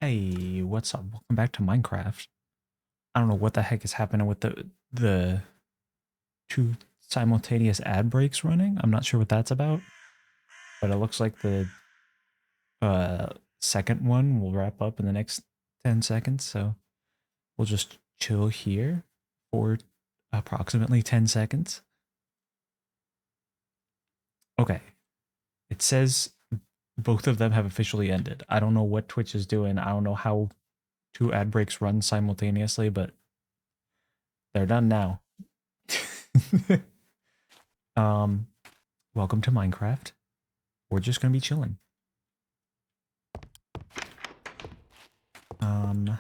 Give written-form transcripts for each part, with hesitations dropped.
Hey, what's up? Welcome back to Minecraft. I don't know what the heck is happening with the two simultaneous ad breaks running. I'm not sure what that's about, but it looks like the uh second one will wrap up in the next 10 seconds, so we'll just chill here for approximately 10 seconds. Okay. It says both of them have officially ended. I don't know what Twitch is doing. I don't know how two ad breaks run simultaneously, but they're done now. um, Welcome to Minecraft. We're just gonna be chilling. Um,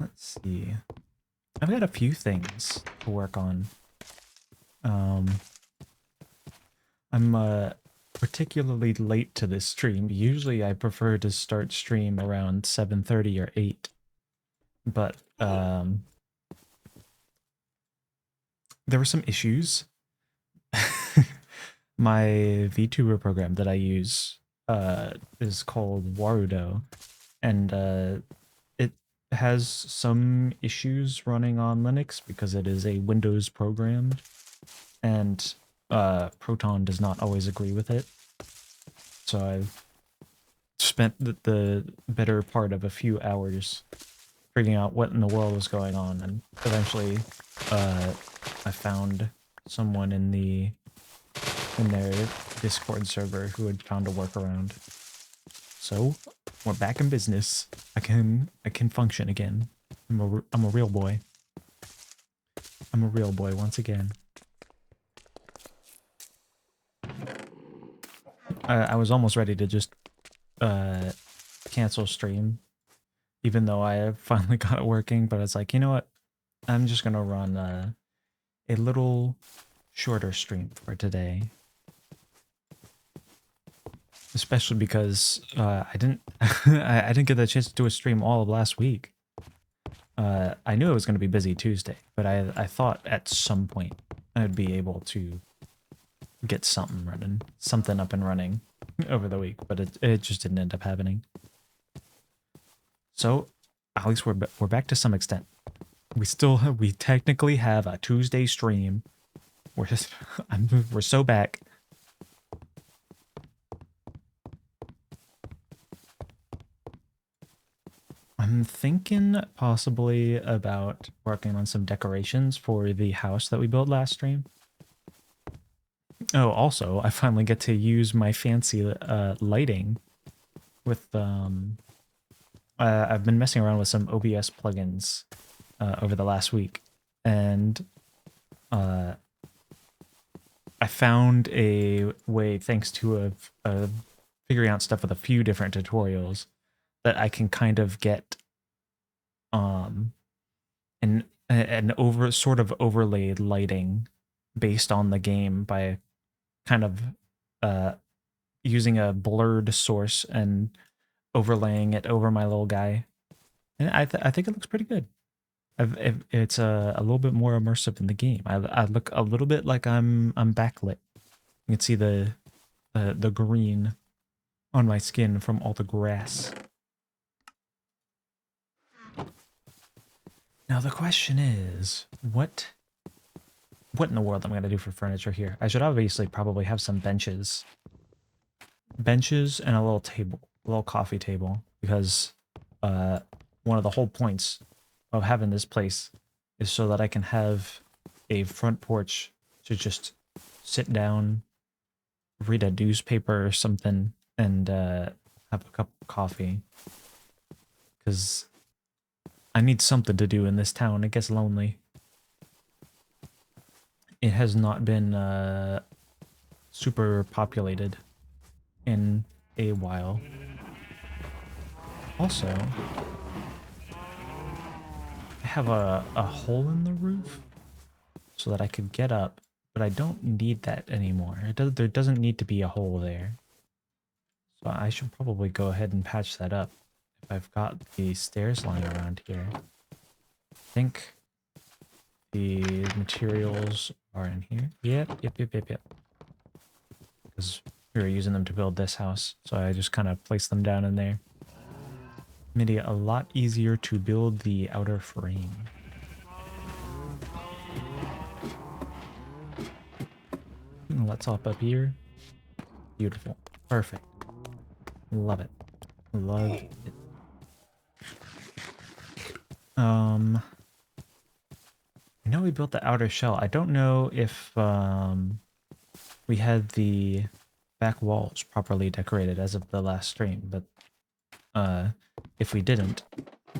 let's see. I've got a few things to work on. Um, I'm particularly late to this stream. Usually I prefer to start stream around 7:30 or 8. But there were some issues. My VTuber program that I use is called Warudo, and it has some issues running on Linux because it is a Windows program, and Proton does not always agree with it. So I've spent the better part of a few hours figuring out what in the world was going on, and eventually I found someone in their Discord server who had found a workaround. So we're back in business. I can function again. I'm a real boy. I'm a real boy once again. I was almost ready to just cancel stream, even though I finally got it working. But it's like, you know what? I'm just gonna run a little shorter stream for today, especially because I didn't I didn't get the chance to do a stream all of last week. I knew it was going to be busy Tuesday, but I thought at some point I'd be able to get something up and running over the week, but it just didn't end up happening. So at least we're back to some extent. We technically have a Tuesday stream. We're so back. I'm thinking possibly about working on some decorations for the house that we built last stream. Oh, also, I finally get to use my fancy lighting with I've been messing around with some OBS plugins over the last week, and I found a way, thanks to a figuring out stuff with a few different tutorials, that I can kind of get an over sort of overlaid lighting based on the game by kind of using a blurred source and overlaying it over my little guy, and I think it looks pretty good. It's a little bit more immersive in the game. I look a little bit like I'm backlit. You can see the green on my skin from all the grass. Now the question is, what in the world am I gonna do for furniture here? I should obviously probably have some benches and a little table, a little coffee table, because one of the whole points of having this place is so that I can have a front porch to just sit down, read a newspaper or something, and have a cup of coffee. Because I need something to do in this town. It gets lonely. It has not been super populated in a while. Also, I have a hole in the roof so that I could get up, but I don't need that anymore. There doesn't need to be a hole there. So I should probably go ahead and patch that up if I've got the stairs lying around here. I think the materials are in here. Yep. Because we were using them to build this house, so I just kind of placed them down in there. Made it a lot easier to build the outer frame. Let's hop up here. Beautiful. Perfect. Love it. Love it. I know we built the outer shell. I don't know if we had the back walls properly decorated as of the last stream, but if we didn't,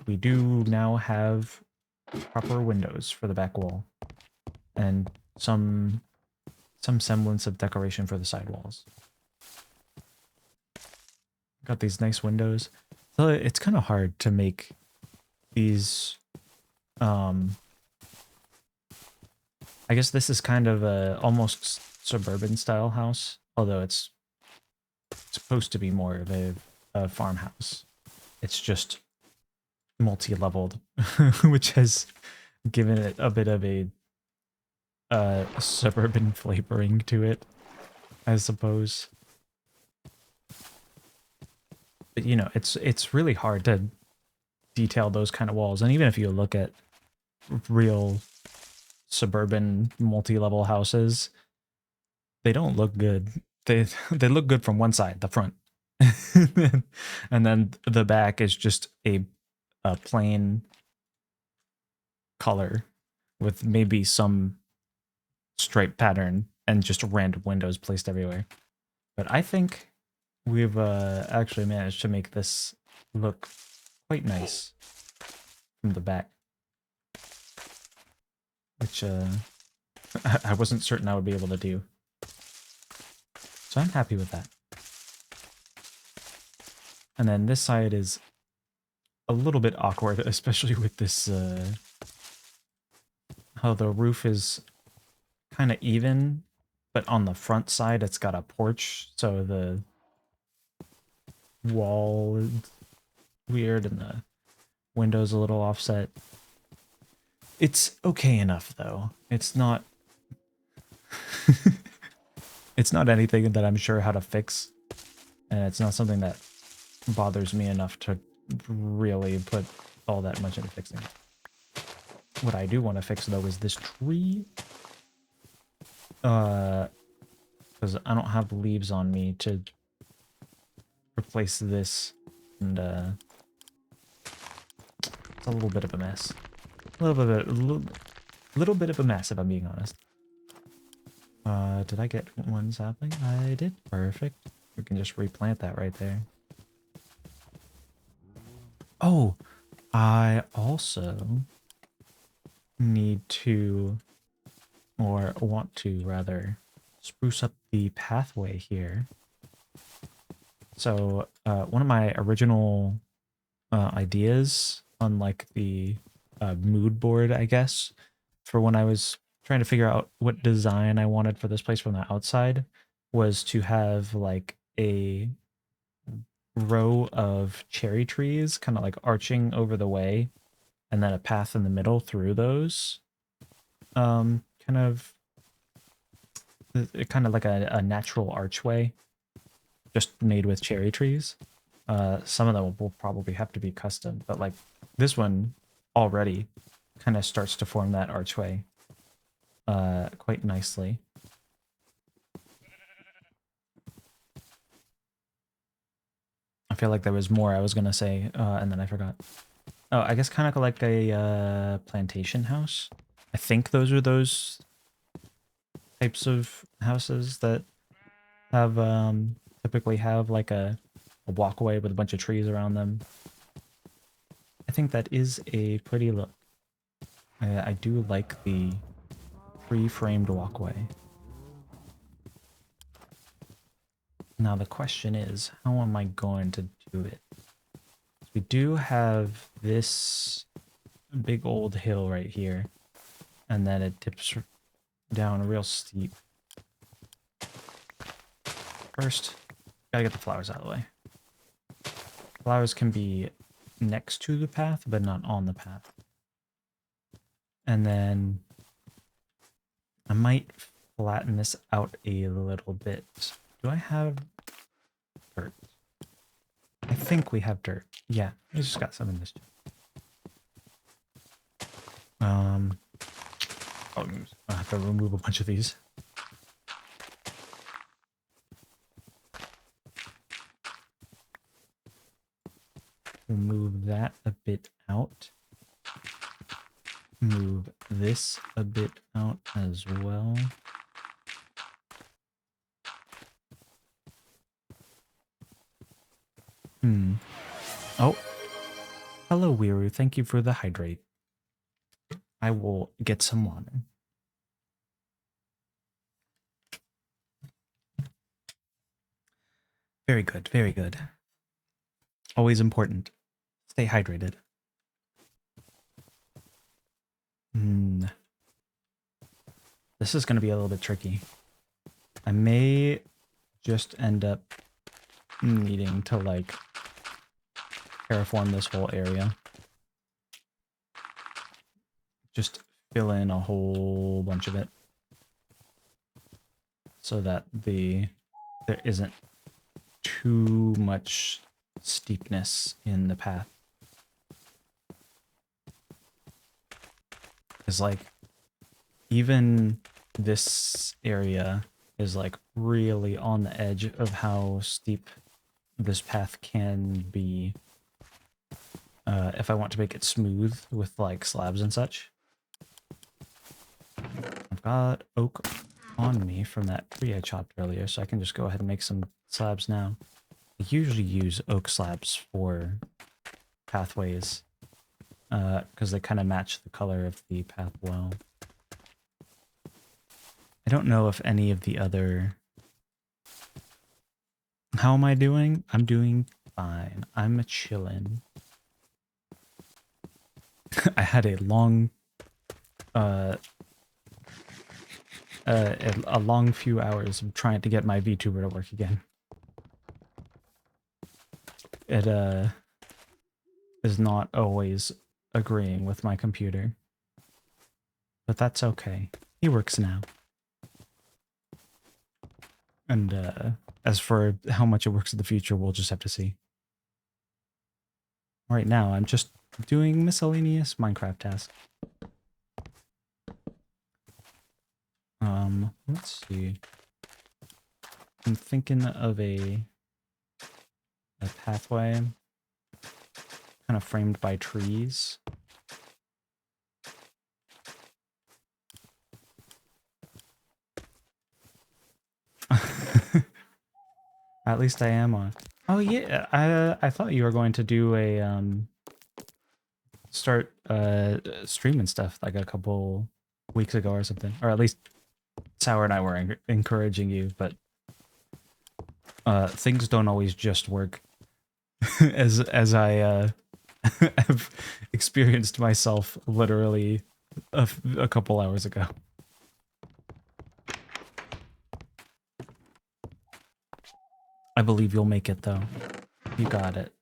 we do now have proper windows for the back wall and some semblance of decoration for the side walls. Got these nice windows. So it's kind of hard to make these I guess this is kind of a almost suburban style house, although it's supposed to be more of a farmhouse. It's just multi-leveled, which has given it a bit of a suburban flavoring to it, I suppose. But you know, it's really hard to detail those kind of walls, and even if you look at real suburban multi-level houses, they don't look good. They look good from one side, the front, and then the back is just a plain color with maybe some stripe pattern and just random windows placed everywhere. But I think we've actually managed to make this look quite nice from the back, which I wasn't certain I would be able to do. So I'm happy with that. And then this side is a little bit awkward, especially with this, how the roof is kind of even, but on the front side it's got a porch, so the wall is weird and the window's a little offset. It's okay enough, though. It's not... It's not anything that I'm sure how to fix, and it's not something that bothers me enough to really put all that much into fixing it. What I do want to fix, though, is this tree. Because I don't have leaves on me to replace this, and it's a little bit of a mess. A little bit of a mess, if I'm being honest. Did I get one sapling? I did. Perfect. We can just replant that right there. Oh, I also need to, or want to rather, spruce up the pathway here. So one of my original ideas on like the mood board, I guess, for when I was trying to figure out what design I wanted for this place from the outside, was to have like a row of cherry trees kind of like arching over the way, and then a path in the middle through those. Kind of like a natural archway, just made with cherry trees. Some of them will probably have to be custom, but like this one already kind of starts to form that archway quite nicely. I feel like there was more I was gonna say, and then I forgot. Oh, I guess kind of like a plantation house. I think those are those types of houses that have typically have like a walkway with a bunch of trees around them. I think that is a pretty look. I do like the pre-framed walkway. Now the question is, how am I going to do it? We do have this big old hill right here, and then it dips down real steep. First, gotta get the flowers out of the way. Flowers can be next to the path, but not on the path. And then I might flatten this out a little bit. Do I have dirt? I think we have dirt. Yeah, we just got some in this. I'll have to remove a bunch of these. We'll move that a bit out. Move this a bit out as well. Oh. Hello, Weiroo. Thank you for the hydrate. I will get some water. Very good, very good. Always important. Stay hydrated. This is going to be a little bit tricky. I may just end up needing to, like, terraform this whole area. Just fill in a whole bunch of it. So that there isn't too much steepness in the path. Because, like, even this area is, like, really on the edge of how steep this path can be. If I want to make it smooth with, like, slabs and such. I've got oak on me from that tree I chopped earlier, so I can just go ahead and make some slabs now. I usually use oak slabs for pathways, because they kind of match the color of the path well. I don't know if any of the other... How am I doing? I'm doing fine. I'm chillin'. I had a long... a long few hours of trying to get my VTuber to work again. It is not always agreeing with my computer. But that's okay. He works now. And as for how much it works in the future, we'll just have to see. Right now, I'm just doing miscellaneous Minecraft tasks. Let's see. I'm thinking of a pathway kind of framed by trees. At least I am on. Oh yeah, I thought you were going to do a start streaming stuff like a couple weeks ago or something, or at least Sour and I were encouraging you, but things don't always just work, as I have experienced myself literally a couple hours ago. I believe you'll make it though. You got it.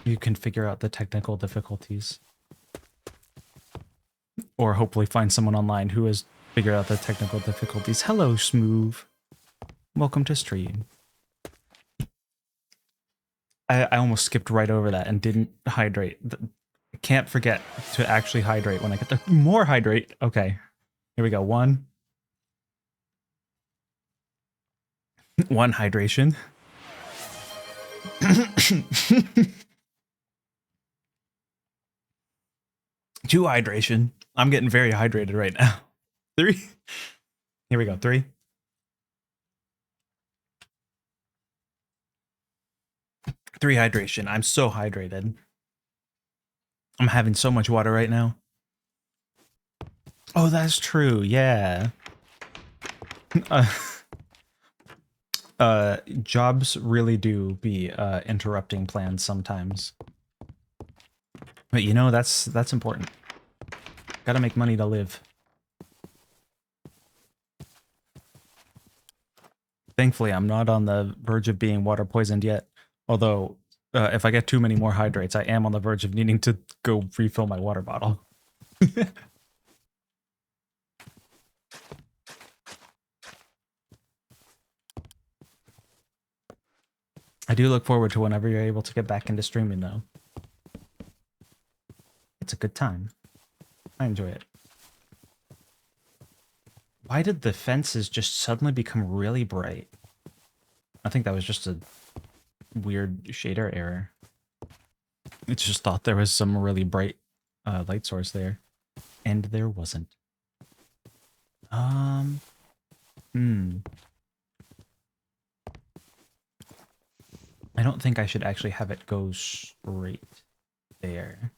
You can figure out the technical difficulties. Or hopefully find someone online who has figured out the technical difficulties. Hello, Smooth. Welcome to stream. I almost skipped right over that and didn't hydrate. I can't forget to actually hydrate when I get the more hydrate. Okay, here we go. One hydration. Two hydration. I'm getting very hydrated right now. Three. Here we go. Three. Three hydration. I'm so hydrated. I'm having so much water right now. Oh, that's true. Yeah. Jobs really do be interrupting plans sometimes. But you know, that's important. Gotta make money to live. Thankfully, I'm not on the verge of being water poisoned yet. Although, if I get too many more hydrates, I am on the verge of needing to go refill my water bottle. I do look forward to whenever you're able to get back into streaming, though. It's a good time. I enjoy it. Why did the fences just suddenly become really bright? I think that was just a weird shader error. It just thought there was some really bright light source there. And there wasn't. I don't think I should actually have it go straight there.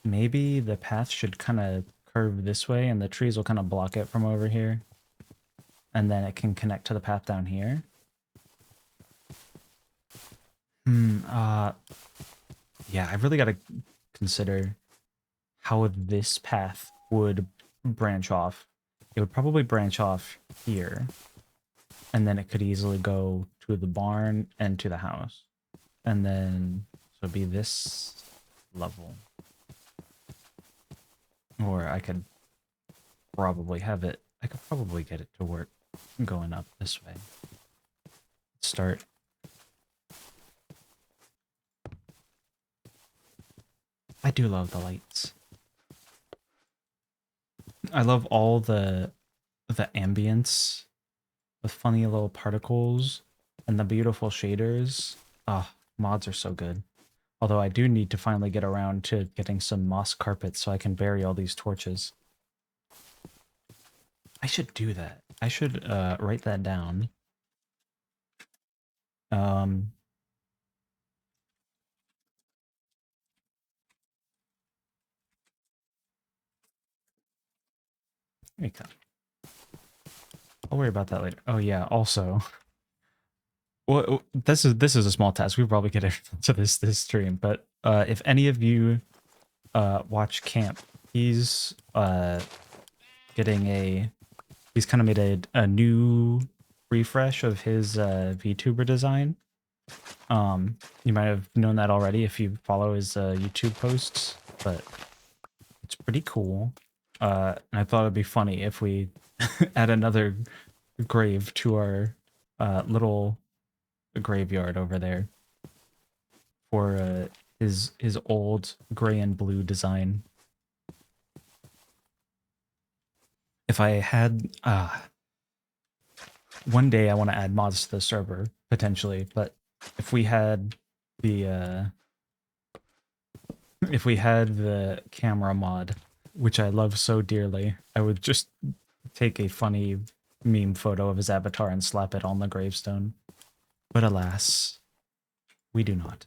Maybe the path should kind of curve this way and the trees will kind of block it from over here. And then it can connect to the path down here. Yeah, I've really got to consider how this path would branch off. It would probably branch off here. And then it could easily go to the barn and to the house. And then, so it'd be this level. Or I could probably have it, I could probably get it to work going up this way. Start. I do love the lights. I love all the ambience, the funny little particles, and the beautiful shaders. Ah, mods are so good. Although I do need to finally get around to getting some moss carpet so I can bury all these torches. I should do that. I should write that down. There you go. I'll worry about that later. Oh yeah, also. Well, this is a small task. We probably get into this stream, but if any of you watch Camp, he's getting he's kind of made a new refresh of his VTuber design. You might have known that already if you follow his YouTube posts, but it's pretty cool. And I thought it'd be funny if we add another grave to our little graveyard over there for his old gray and blue design. If I had one day I want to add mods to the server potentially, but if we had the camera mod, which I love so dearly, I would just take a funny meme photo of his avatar and slap it on the gravestone. But alas, we do not.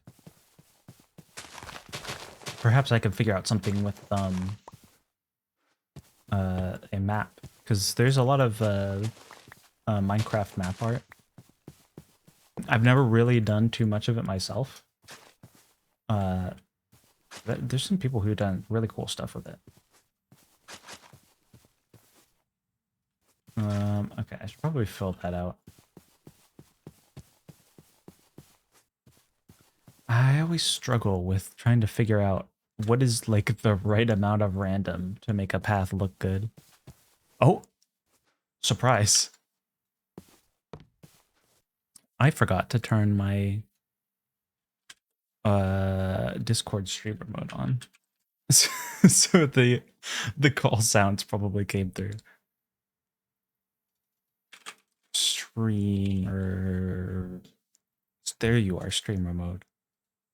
Perhaps I could figure out something with a map, because there's a lot of Minecraft map art. I've never really done too much of it myself. There's some people who've done really cool stuff with it. Okay, I should probably fill that out. I always struggle with trying to figure out what is like the right amount of random to make a path look good. Oh, surprise. I forgot to turn my Discord streamer mode on. So the call sounds probably came through. Streamer. There you are, streamer mode.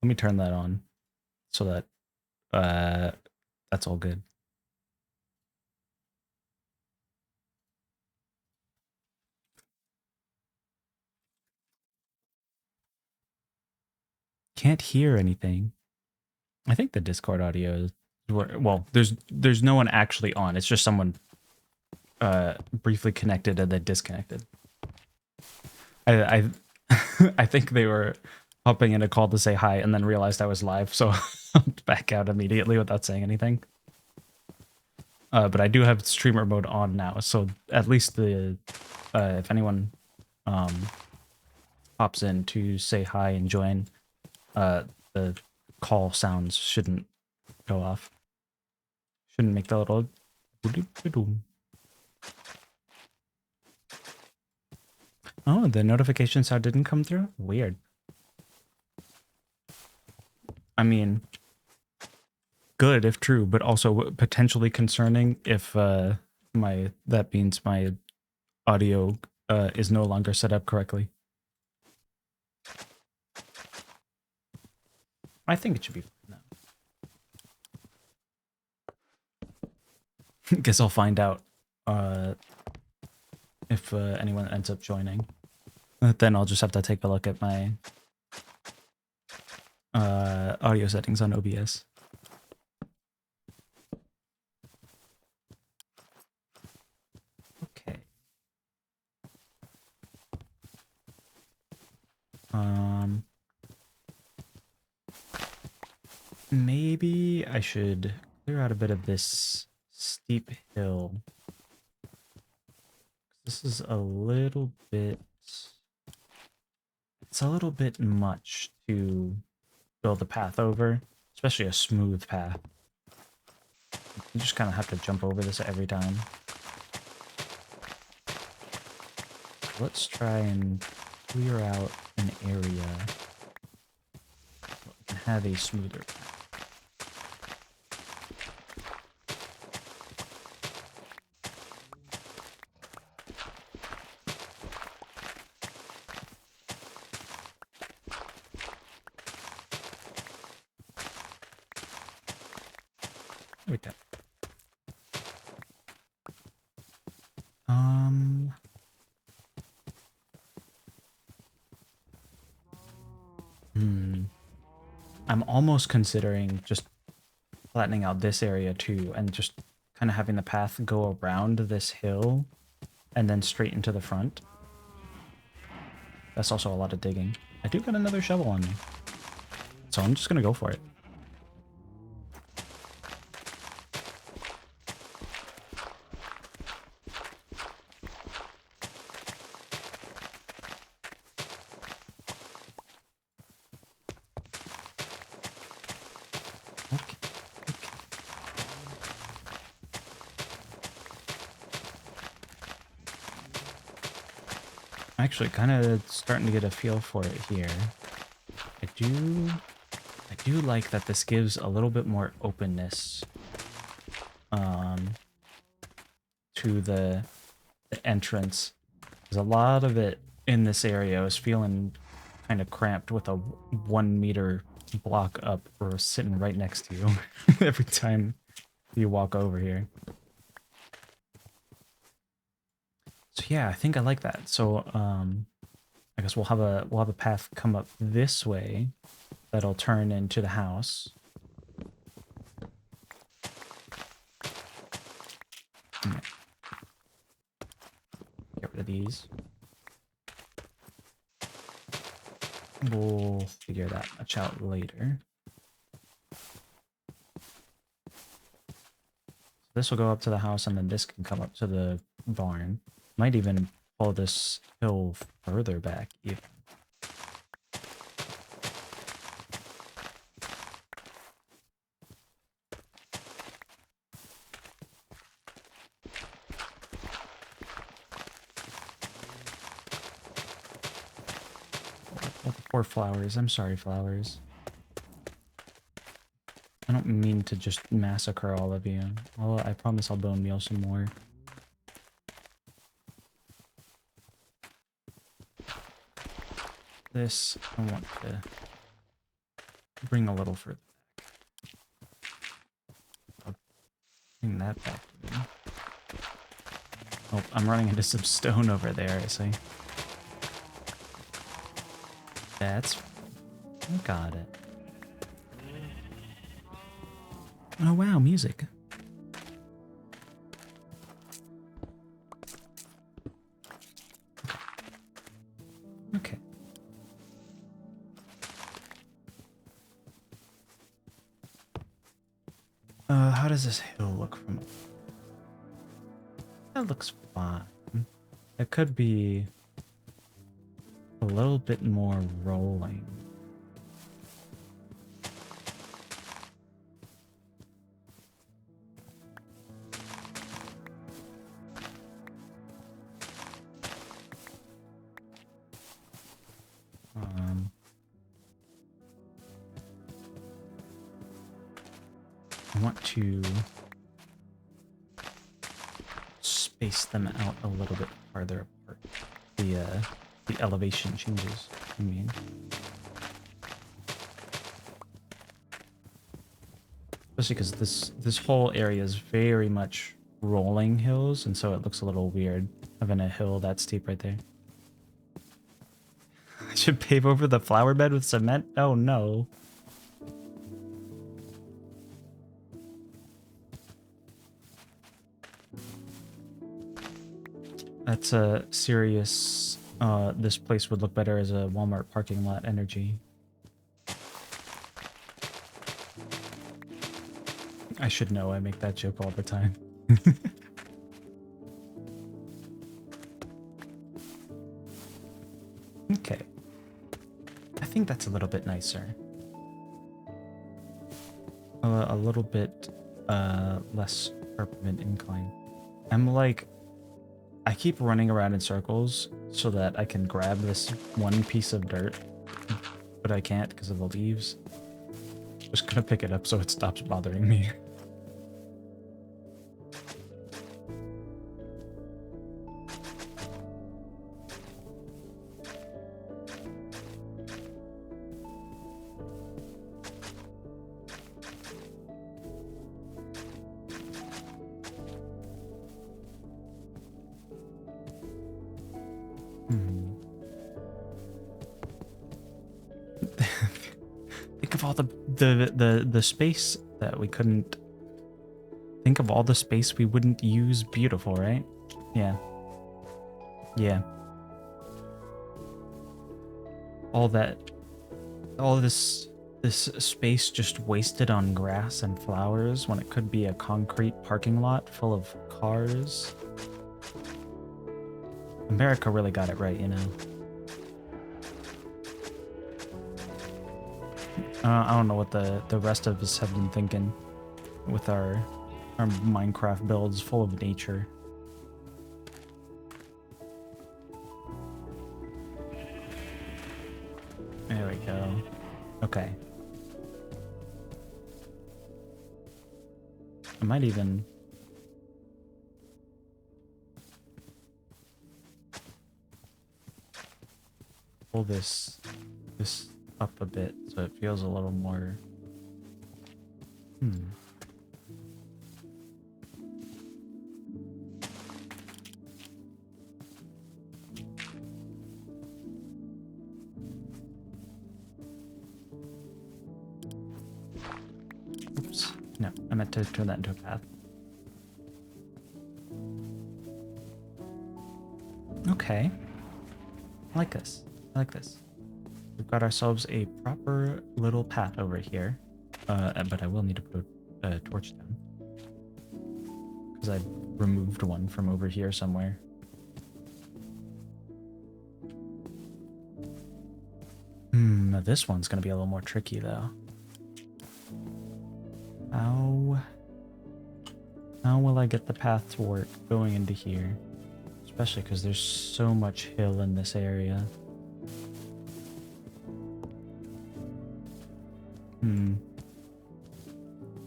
Let me turn that on so that that's all good. Can't hear anything. I think the Discord audio is, well, there's no one actually on. It's just someone briefly connected and then disconnected. I I think they were hopping in a call to say hi and then realized I was live, so back out immediately without saying anything. But I do have streamer mode on now, so at least the if anyone pops in to say hi and join, the call sounds shouldn't go off. Shouldn't make the little. Oh, the notification sound didn't come through? Weird. I mean, good if true, but also potentially concerning if that means my audio is no longer set up correctly. I think it should be fine now. Guess I'll find out if anyone ends up joining. Then I'll just have to take a look at my audio settings on OBS. Okay. Maybe I should clear out a bit of this steep hill. This is a little bit... It's a little bit much to build a path over, especially a smooth path. You just kind of have to jump over this every time. Let's try and clear out an area so we can have a smoother path. Wait, that. I'm almost considering just flattening out this area too, and just kind of having the path go around this hill and then straight into the front. That's also a lot of digging. I do got another shovel on me, so I'm just gonna go for it. Actually, kind of starting to get a feel for it here. I do like that this gives a little bit more openness to the entrance. Because a lot of it in this area is feeling kind of cramped with a 1 meter block up or sitting right next to you every time you walk over here. So yeah, I think I like that. So I guess we'll have a path come up this way that'll turn into the house. Get rid of these. We'll figure that much out later. This will go up to the house, and then this can come up to the barn. Might even pull this hill further back, even. Oh, poor flowers. I'm sorry, flowers. I don't mean to just massacre all of you. I promise I'll bone meal some more. This I want to bring a little further back. I'll bring that back to me. Oh, I'm running into some stone over there, I see. That's... I got it. Oh wow, music. Okay. How does this hill look from... That looks fine. It could be a little bit more rolling. want to space them out a little bit farther apart. The elevation changes, I mean. Especially because this whole area is very much rolling hills, and so it looks a little weird having a hill that steep right there. I should pave over the flower bed with cement? Oh no. That's a serious, this place would look better as a Walmart parking lot energy. I should know, I make that joke all the time. Okay. I think that's a little bit nicer. A little bit less permanent incline. I'm like, I keep running around in circles so that I can grab this one piece of dirt, but I can't because of the leaves. Just gonna pick it up so it stops bothering me. Think of all the space that we couldn't... Think of all the space we wouldn't use. Beautiful, right? Yeah. Yeah. All this space just wasted on grass and flowers when it could be a concrete parking lot full of cars. America really got it right, you know. I don't know what the rest of us have been thinking with our Minecraft builds full of nature. There we go. Okay. I might even... pull this up a bit so it feels a little more... Oops. No, I meant to turn that into a path. Okay. I like this. I like this. We've got ourselves a proper little path over here. But I will need to put a torch down. Because I removed one from over here somewhere. This one's going to be a little more tricky, though. How will I get the path to work going into here? Especially because there's so much hill in this area.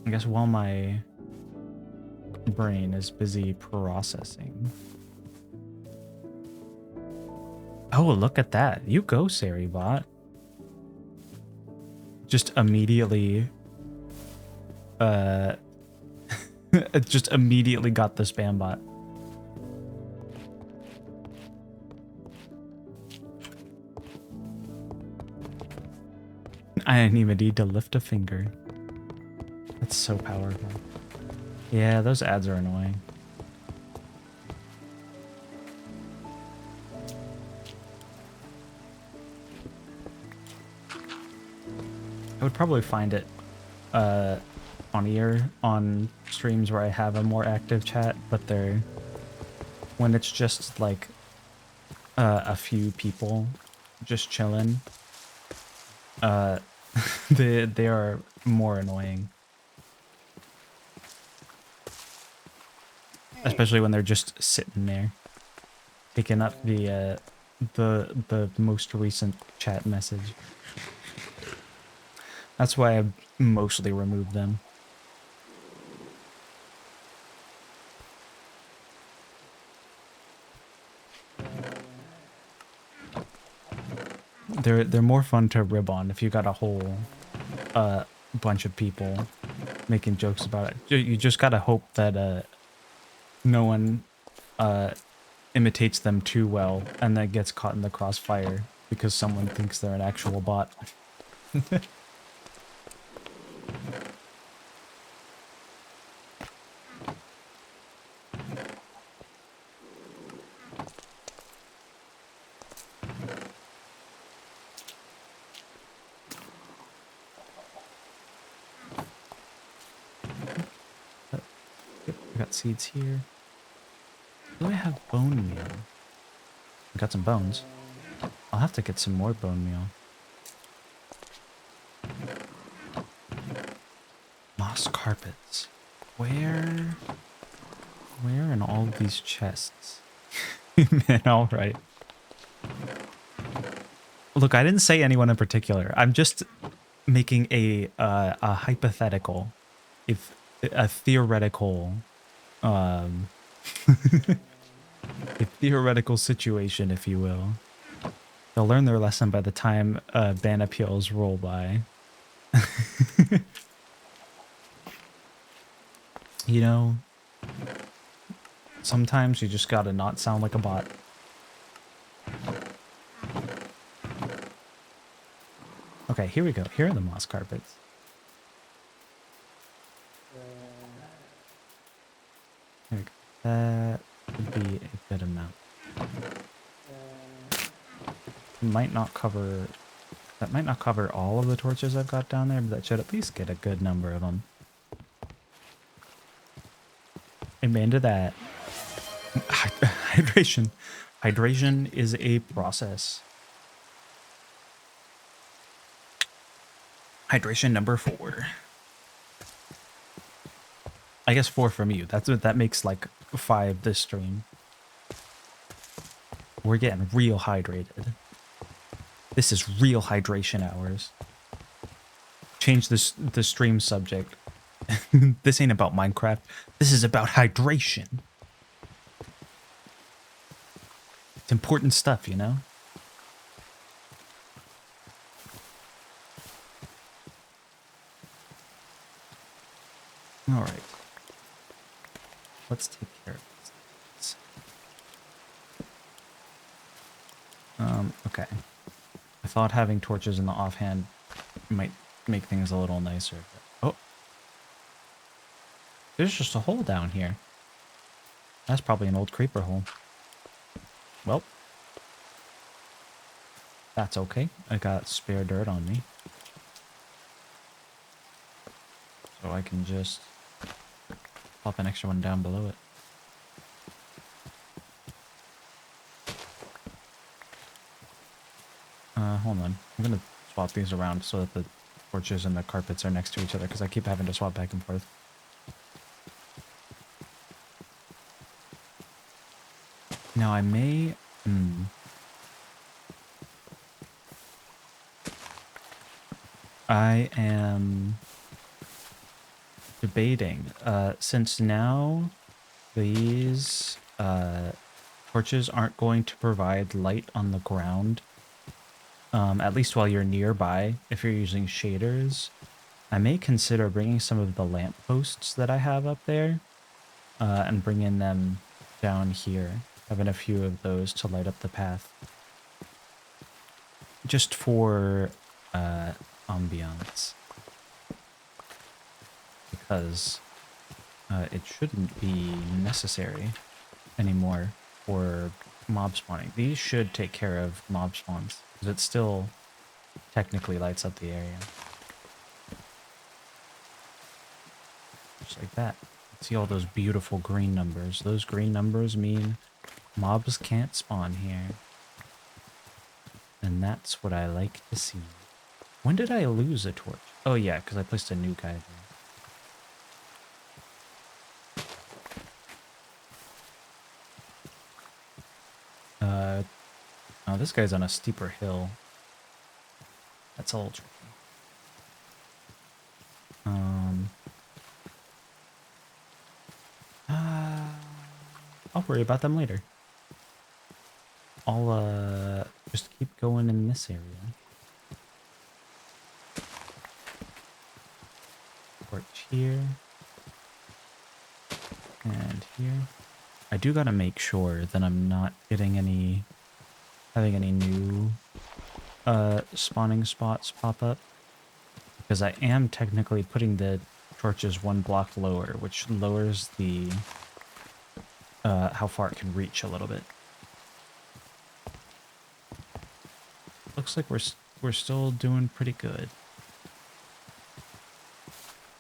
I guess while my brain is busy processing. Oh, look at that. You go, Seribot. Just immediately... it just immediately got the spam bot. I didn't even need to lift a finger. That's so powerful. Yeah, those ads are annoying. I would probably find it funnier on streams where I have a more active chat, but when it's just like a few people just chilling, they are more annoying. Especially when they're just sitting there, picking up the most recent chat message. That's why I mostly remove them. they're more fun to rib on if you got a whole bunch of people making jokes about it. You just gotta hope that no one imitates them too well and then gets caught in the crossfire because someone thinks they're an actual bot. Yep, I got seeds here. Do I have bone meal? I got some bones. I'll have to get some more bone meal. Moss carpets. Where in all of these chests? Man, all right. Look, I didn't say anyone in particular. I'm just making a hypothetical, if a theoretical, um, a theoretical situation, if you will. They'll learn their lesson by the time ban appeals roll by. You know, sometimes you just gotta not sound like a bot. Okay, here we go. Here are the moss carpets. There we go. That would be a good amount. Might not cover... That might not cover all of the torches I've got down there, but that should at least get a good number of them. Amen to that. Hydration. Hydration is a process. Hydration number 4. I guess 4 from you. That makes like 5 this stream. We're getting real hydrated. This is real hydration hours. Change the stream subject. This ain't about Minecraft. This is about hydration. It's important stuff, you know? All right. Let's take care of this. Okay. I thought having torches in the offhand might make things a little nicer. But, oh. There's just a hole down here. That's probably an old creeper hole. Well. That's okay. I got spare dirt on me. So I can just pop an extra one down below it. Hold on. I'm gonna swap these around so that the torches and the carpets are next to each other because I keep having to swap back and forth. Now I may... I am debating, since now these torches aren't going to provide light on the ground, at least while you're nearby, if you're using shaders, I may consider bringing some of the lampposts that I have up there and bringing them down here, having a few of those to light up the path. Just for ambiance. Because it shouldn't be necessary anymore for mob spawning. These should take care of mob spawns, because it still technically lights up the area. Just like that. See all those beautiful green numbers. Those green numbers mean mobs can't spawn here. And that's what I like to see. When did I lose a torch? Oh yeah, because I placed a new guy there. Oh, this guy's on a steeper hill. That's a little tricky. I'll worry about them later. I'll just keep going in this area. Torch here. And here. I do gotta make sure that I'm not getting having any new spawning spots pop up, because I am technically putting the torches one block lower, which lowers the how far it can reach a little bit. Looks like we're still doing pretty good.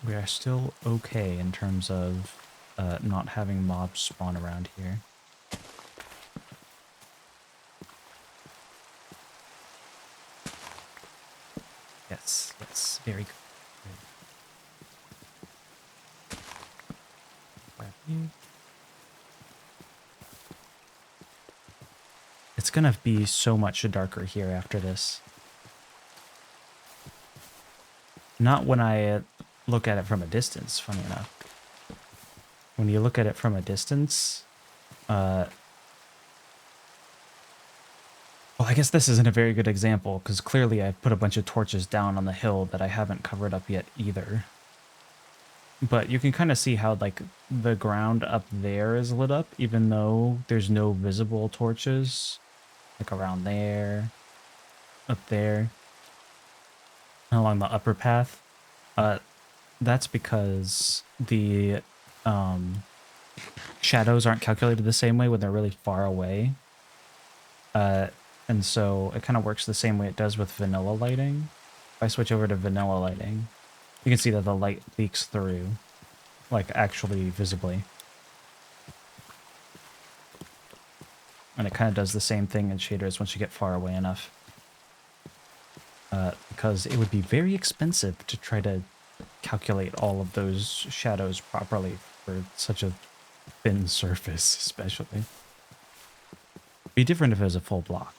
We are still okay in terms of not having mobs spawn around here. Yes, yes, very good. Grab you. It's gonna be so much darker here after this. Not when I look at it from a distance, funny enough. When you look at it from a distance, well, I guess this isn't a very good example, because clearly I put a bunch of torches down on the hill that I haven't covered up yet either. But you can kind of see how, like, the ground up there is lit up, even though there's no visible torches. Like around there, up there, along the upper path. That's because the shadows aren't calculated the same way when they're really far away. And so it kind of works the same way it does with vanilla lighting. If I switch over to vanilla lighting, you can see that the light leaks through, like actually visibly. And it kind of does the same thing in shaders once you get far away enough. Because it would be very expensive to try to calculate all of those shadows properly for such a thin surface, especially. It'd be different if it was a full block,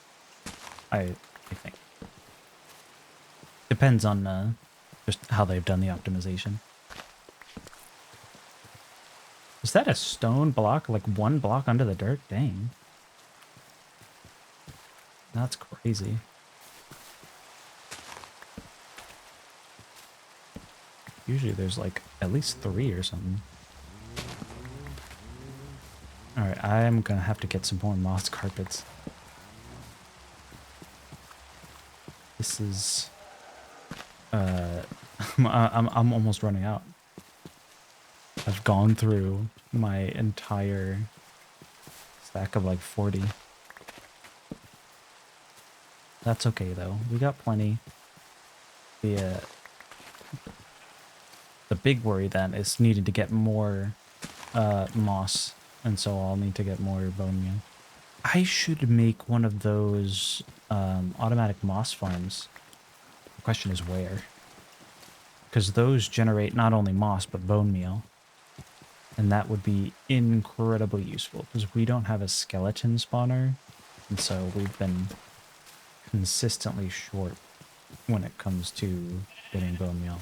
I think. Depends on just how they've done the optimization. Is that a stone block? Like one block under the dirt? Dang. That's crazy. Usually there's like at least 3 or something. Alright, I'm gonna have to get some more moss carpets. This is... I'm almost running out. I've gone through my entire stack of like 40. That's okay though. We got plenty. The big worry then is needing to get more moss, and so I'll need to get more bone meal. I should make one of those automatic moss farms. The question is where. Because those generate not only moss, but bone meal. And that would be incredibly useful, because we don't have a skeleton spawner, and so we've been consistently short when it comes to getting bone meal.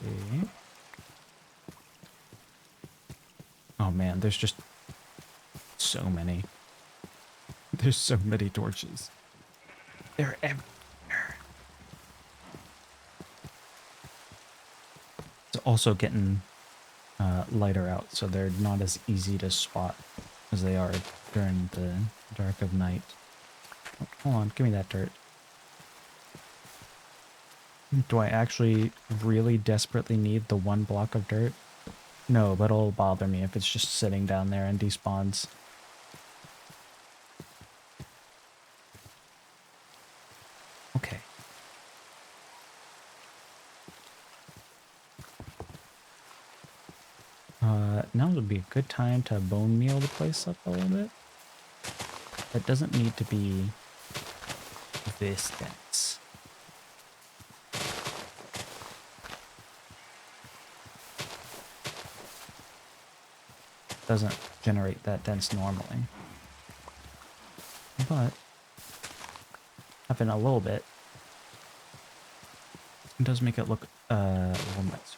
Okay. Oh man, there's just so many. There's so many torches. They're everywhere. It's also getting lighter out, so they're not as easy to spot as they are during the dark of night. Oh, hold on, give me that dirt. Do I actually really desperately need the 1 block of dirt? No, but it'll bother me if it's just sitting down there and despawns. Okay. Now would be a good time to bone meal the place up a little bit. It doesn't need to be this dense. Doesn't generate that dense normally. But having a little bit, it does make it look a little nicer.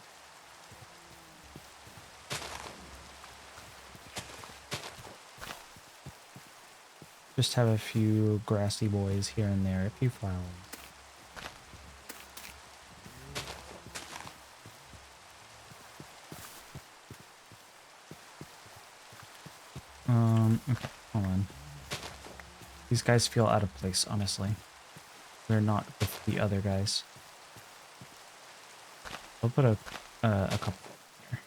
Just have a few grassy boys here and there, a few flowers. Okay, hold on. These guys feel out of place, honestly. They're not with the other guys. I'll put a couple here.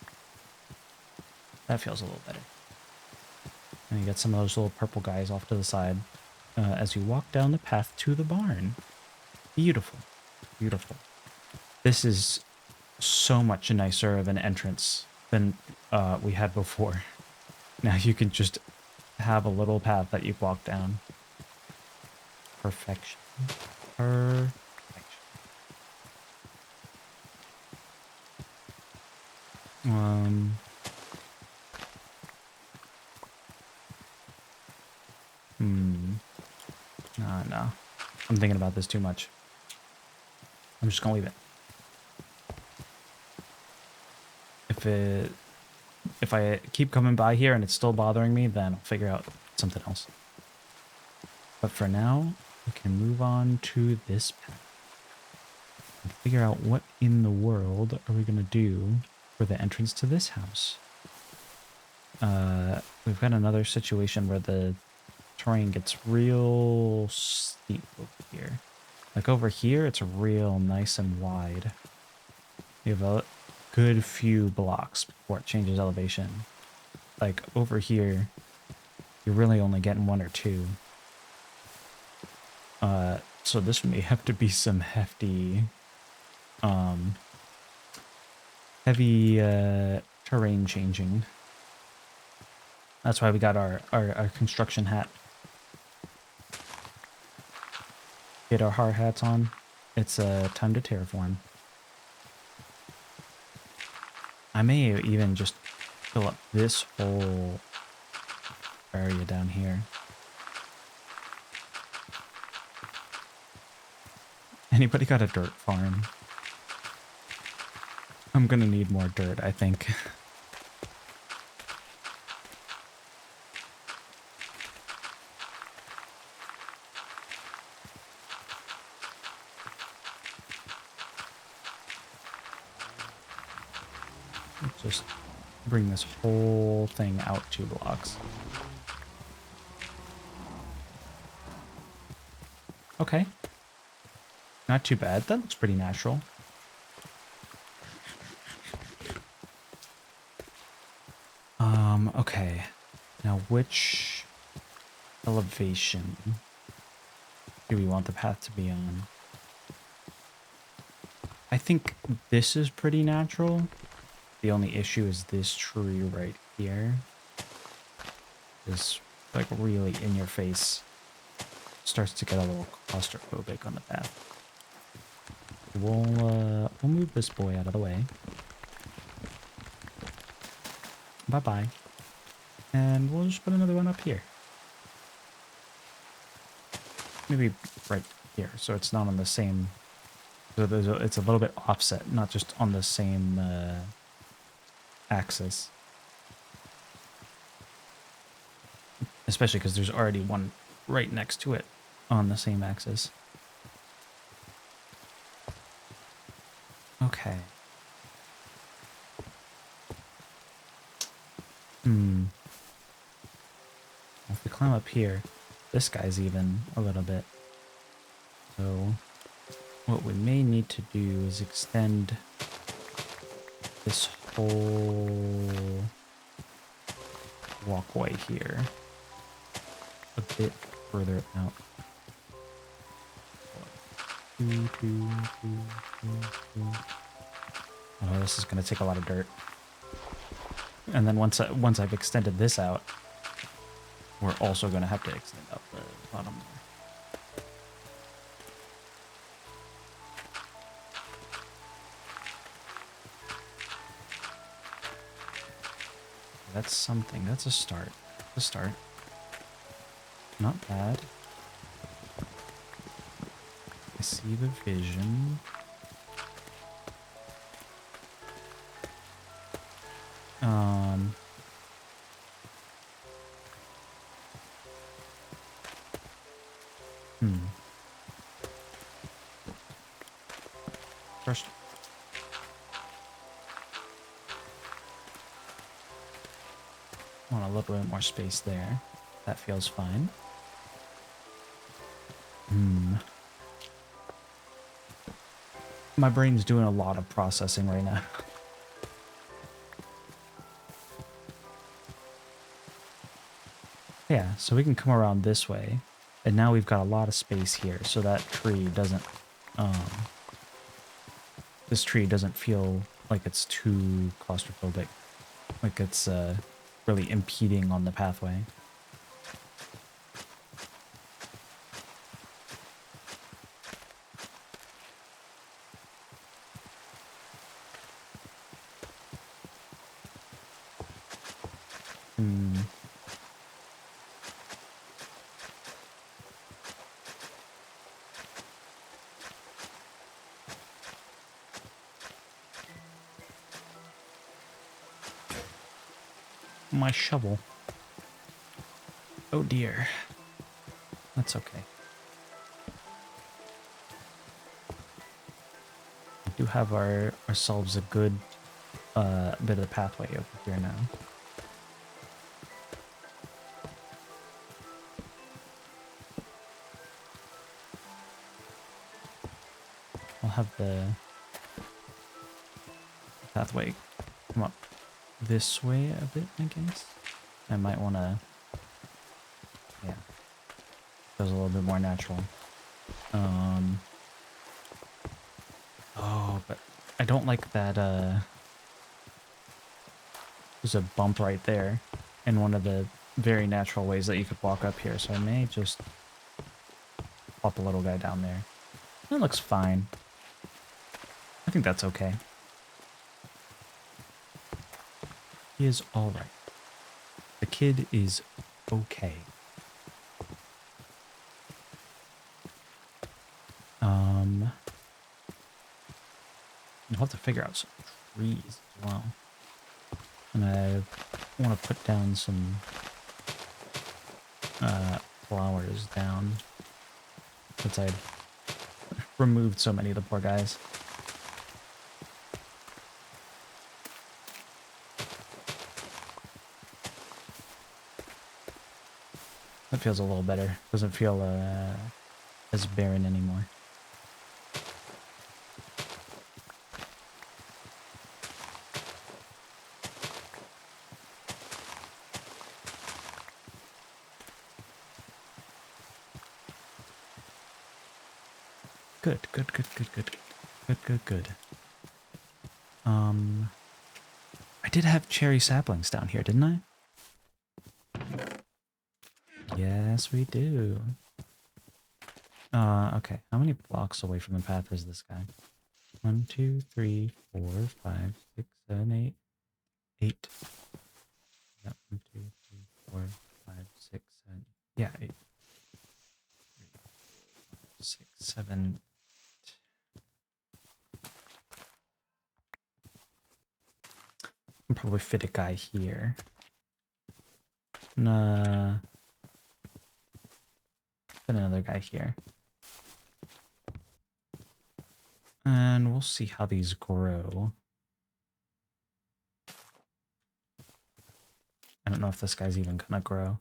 That feels a little better. And you get some of those little purple guys off to the side as you walk down the path to the barn. Beautiful. Beautiful. This is so much nicer of an entrance than we had before. Now you can just have a little path that you walk down. Perfection. Perfection. Um. No. I'm thinking about this too much. I'm just gonna leave it. If I keep coming by here and it's still bothering me, then I'll figure out something else. But for now, we can move on to this path and figure out what in the world are we gonna do for the entrance to this house. We've got another situation where the terrain gets real steep over here. Like over here, it's real nice and wide. You have a good few blocks before it changes elevation. Like over here, you're really only getting one or two. So this may have to be some hefty, heavy terrain changing. That's why we got our construction hat. Get our hard hats on. It's time to terraform. I may even just fill up this whole area down here. Anybody got a dirt farm? I'm gonna need more dirt, I think. Let's just bring this whole thing out 2 blocks. Okay. Not too bad. That looks pretty natural. Okay. Now which elevation do we want the path to be on? I think this is pretty natural. The only issue is this tree right here. Is like really in your face. Starts to get a little claustrophobic on the path. We'll move this boy out of the way. Bye-bye. And we'll just put another one up here. Maybe right here, so it's not on the same... So it's a little bit offset, not just on the same axis. Especially because there's already one right next to it on the same axis. Okay. If we climb up here, this guy's even a little bit. So what we may need to do is extend this whole walkway here a bit further out. Oh, this is going to take a lot of dirt. And then once I've extended this out, we're also going to have to extend out the bottom there. That's something. That's a start. A start. Not bad. I see the vision. Want a little bit more space there. That feels fine. My brain's doing a lot of processing right now. Yeah, so we can come around this way. And now we've got a lot of space here, so that tree doesn't, this tree doesn't feel like it's too claustrophobic. Like it's really impeding on the pathway. Hmm. My shovel. Oh dear. That's okay. We do have ourselves a good bit of the pathway over here now. I'll have the pathway come up this way a bit, I guess. I might want to, yeah, feels a little bit more natural. Oh, but I don't like that, there's a bump right there in one of the very natural ways that you could walk up here, so I may just pop a little guy down there. That looks fine. I think that's okay. He is alright. The kid is okay. I'll have to figure out some trees as well. And I want to put down some flowers down since I removed so many of the poor guys. That feels a little better. Doesn't feel as barren anymore. Good, good, good, good, good, good, good, good. I did have cherry saplings down here, didn't I? Yes, we do. Okay. How many blocks away from the path is this guy? 1, 2, 3, 4, 5, 6, 7, 8. 8. Yeah, 1, 2, 3, 4, 5, 6, 7. Yeah, 8. 6, 7. I'll probably fit a guy here. Nah. Fit another guy here. And we'll see how these grow. I don't know if this guy's even gonna grow.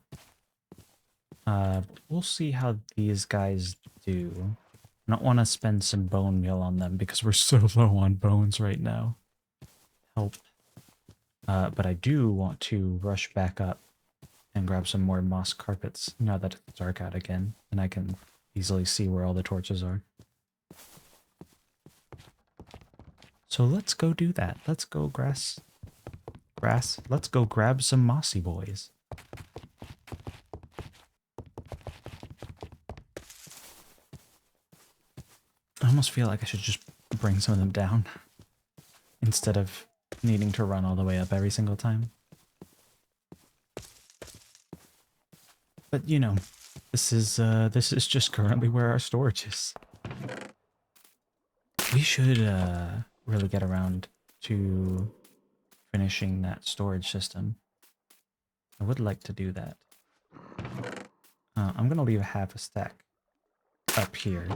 We'll see how these guys do. I don't want to spend some bone meal on them because we're so low on bones right now. Help. But I do want to rush back up and grab some more moss carpets now that it's dark out again, and I can easily see where all the torches are. So let's go do that. Let's go grass. Let's go grab some mossy boys. I almost feel like I should just bring some of them down instead of needing to run all the way up every single time. But you know, this is just currently where our storage is. We should really get around to finishing that storage system. I would like to do that. I'm gonna leave half a stack up here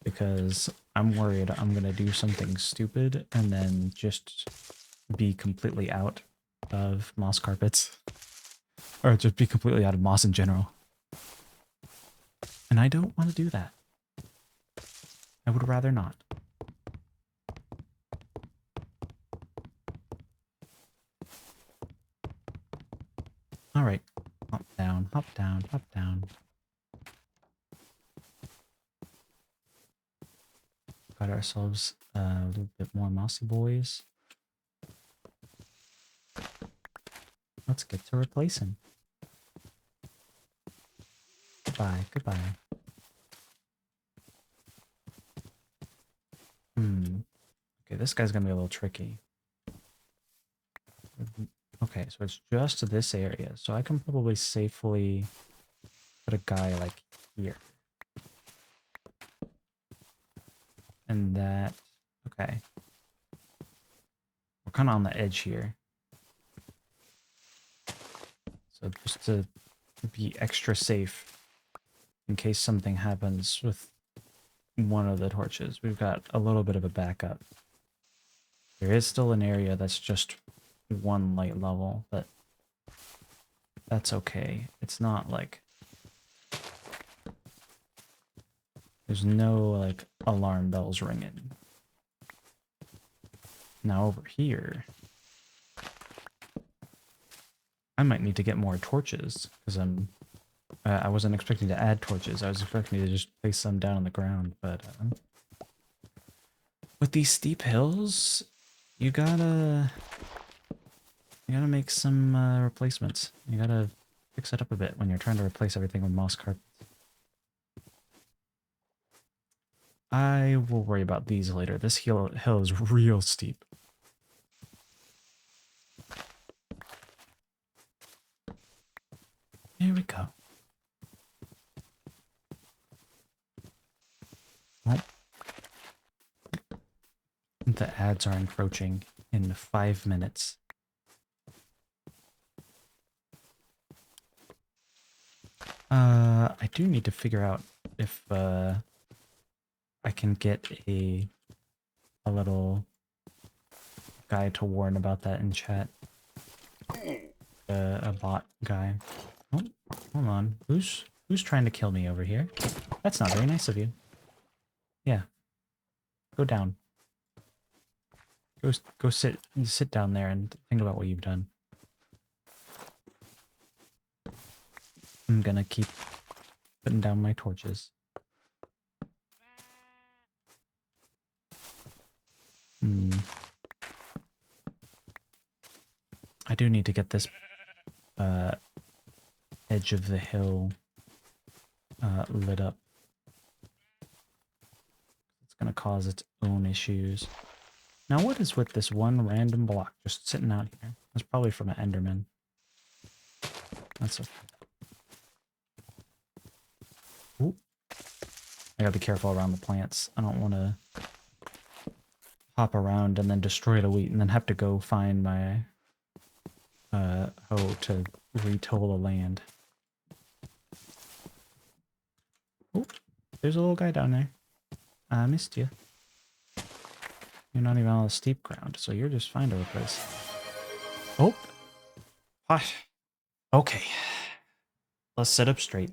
because I'm worried I'm gonna do something stupid and then just be completely out of moss carpets. Or just be completely out of moss in general. And I don't want to do that. I would rather not. Alright. Hop down, hop down, hop down. Got ourselves a little bit more mossy boys. Let's get to replacing. Goodbye, goodbye. Okay, this guy's gonna be a little tricky. Okay, so it's just this area, so I can probably safely put a guy like here. And that, okay. We're kind of on the edge here. So just to be extra safe in case something happens with one of the torches, we've got a little bit of a backup. There is still an area that's just one light level, but that's okay. It's not like... There's no, like, alarm bells ringing. Now over here... I might need to get more torches, because I wasn't expecting to add torches. I was expecting to just place them down on the ground, but... with these steep hills, you gotta make some replacements. You gotta fix it up a bit when you're trying to replace everything with moss carpets. I will worry about these later. This hill is real steep. Here we go. Oh. The ads are encroaching in 5 minutes. I do need to figure out if I can get a little guy to warn about that in chat. A bot guy. Oh, hold on. Who's trying to kill me over here? That's not very nice of you. Yeah. Go down. Go sit down there and think about what you've done. I'm gonna keep putting down my torches. I do need to get this edge of the hill lit up. It's gonna cause its own issues. Now what is with this one random block just sitting out here? That's probably from an Enderman. That's okay. Ooh. I gotta be careful around the plants. I don't want to hop around and then destroy the wheat and then have to go find my hoe to retoll the land. Oh, there's a little guy down there. I missed you. You're not even on the steep ground, so you're just fine to replace. Oh! What? Okay. Let's sit up straight.